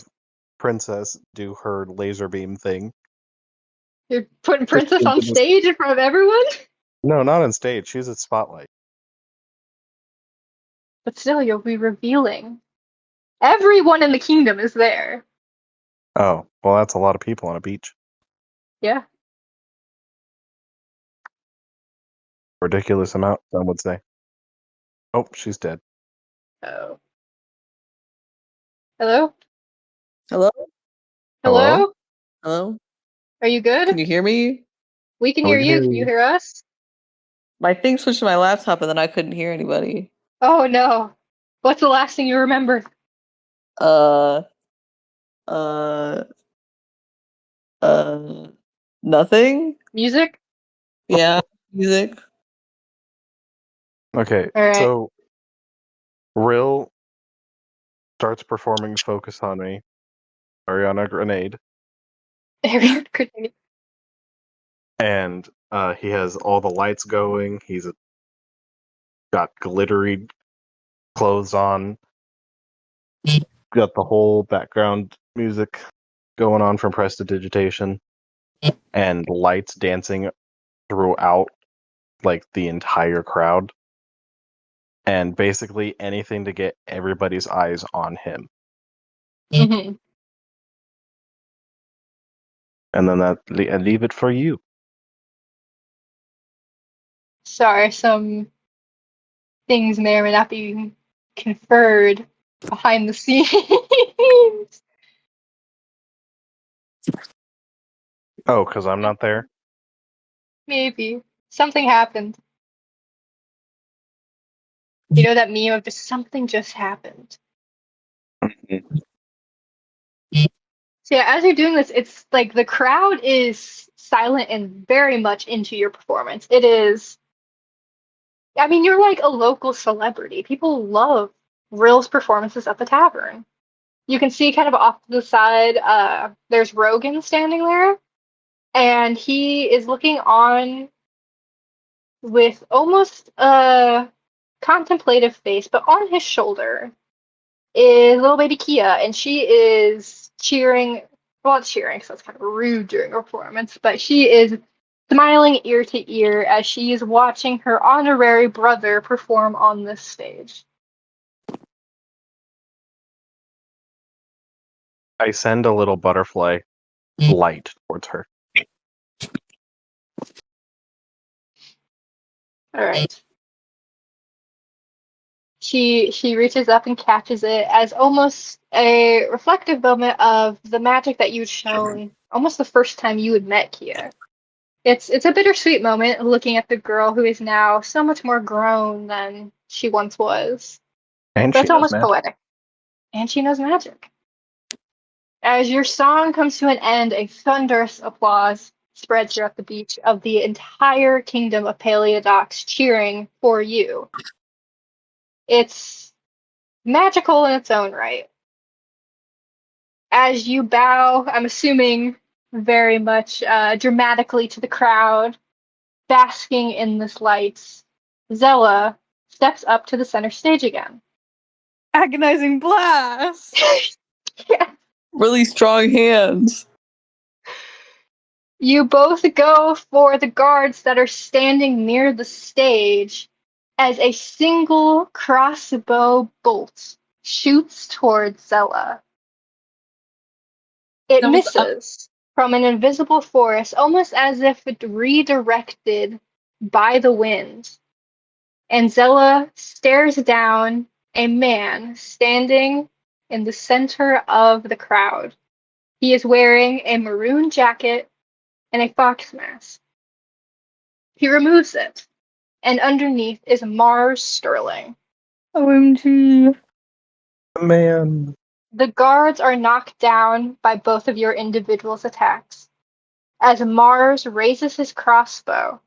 Princess do her laser beam thing. You're putting Just Princess on into this- stage in front of everyone? No, not on stage. She's at Spotlight. But still, you'll be revealing. Everyone in the kingdom is there. Oh, well, that's a lot of people on a beach. Yeah. Ridiculous amount, some would say. Oh, she's dead. Oh. Hello? Hello? Hello? Hello? Hello? Are you good? Can you hear me? We can We hear can you. hear Can you you. hear us? My thing switched to my laptop, and then I couldn't hear anybody. Oh no. What's the last thing you remember? Uh, uh, uh, nothing? Music? Yeah, music. Okay, All right. so Rill starts performing Focus on Me, Ariana Grenade, Ariana Grande. and he has all the lights going. He's got glittery clothes on, got the whole background music going on from prestidigitation, and lights dancing throughout like the entire crowd. and basically anything to get everybody's eyes on him. Hmm. And then I leave it for you. Sorry, some things may or may not be conferred behind the scenes. Oh, because I'm not there? Maybe. Something happened. You know that meme of just something just happened. So yeah, as you're doing this, it's like the crowd is silent and very much into your performance. It is, I mean, you're like a local celebrity. People love Rill's performances at the tavern. You can see kind of off to the side, there's Rogan standing there, and he is looking on with almost a contemplative face, but on his shoulder is little baby Kia, and she is cheering. Well, not cheering, so it's kind of rude during a performance, but she is smiling ear to ear as she is watching her honorary brother perform on this stage. I send a little butterfly light towards her. All right. She reaches up and catches it as almost a reflective moment of the magic that you'd shown almost the first time you had met Kia. It's a bittersweet moment looking at the girl who is now so much more grown than she once was. And But she it's knows almost magic. poetic. And she knows magic. As your song comes to an end, a thunderous applause spreads throughout the beach of the entire kingdom of Paleodocs cheering for you. It's magical in its own right. As you bow, I'm assuming very much dramatically to the crowd, basking in this light, Zella steps up to the center stage again. Agonizing blast! Yeah. Really strong hands. You both go for the guards that are standing near the stage as a single crossbow bolt shoots towards Zella. It That was misses from an invisible force, almost as if it redirected by the wind. And Zella stares down a man standing in the center of the crowd. He is wearing a maroon jacket and a fox mask. He removes it, and underneath is Mars Sterling. OMG. Man. The guards are knocked down by both of your individuals' attacks, as Mars raises his crossbow.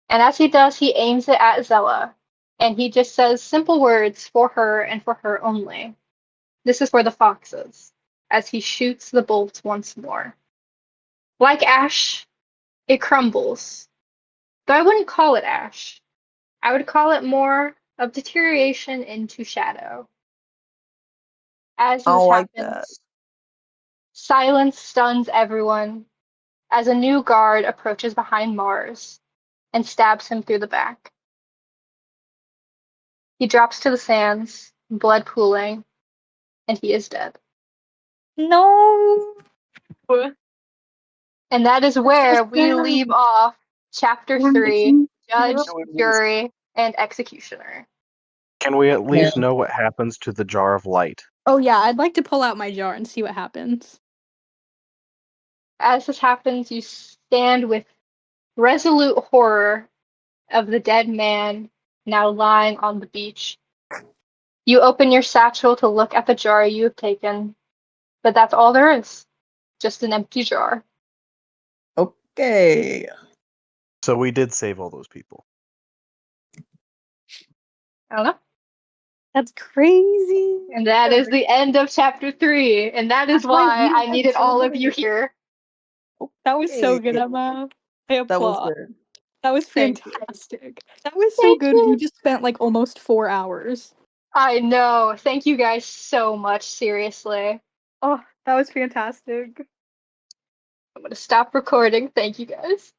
And as he does, he aims it at Zella, and he just says simple words for her and for her only. This is for the foxes, as he shoots the bolt once more. Like ash, it crumbles. Though I wouldn't call it ash. I would call it more of deterioration into shadow. As I this don't like that. happens, silence stuns everyone as a new guard approaches behind Mars and stabs him through the back. He drops to the sands, blood pooling, and he is dead. No. And that is where we leave off Chapter 3, Judge, Jury, and Executioner. Can we at least know what happens to the jar of light? Oh yeah, I'd like to pull out my jar and see what happens. As this happens, you stand with resolute horror of the dead man now lying on the beach. You open your satchel to look at the jar you have taken, but that's all there is. Just an empty jar. Okay. So we did save all those people. I don't know. That's crazy. And that is the end of Chapter 3, and that is That's why why we I had needed so all of much. you here. That was so good, Hey. Emma. I That was applaud. good. That was Thank you. fantastic. That was so Thank good. you. We just spent like almost 4 hours. I know. Thank you guys so much, seriously. Oh, that was fantastic. I'm gonna stop recording. Thank you guys.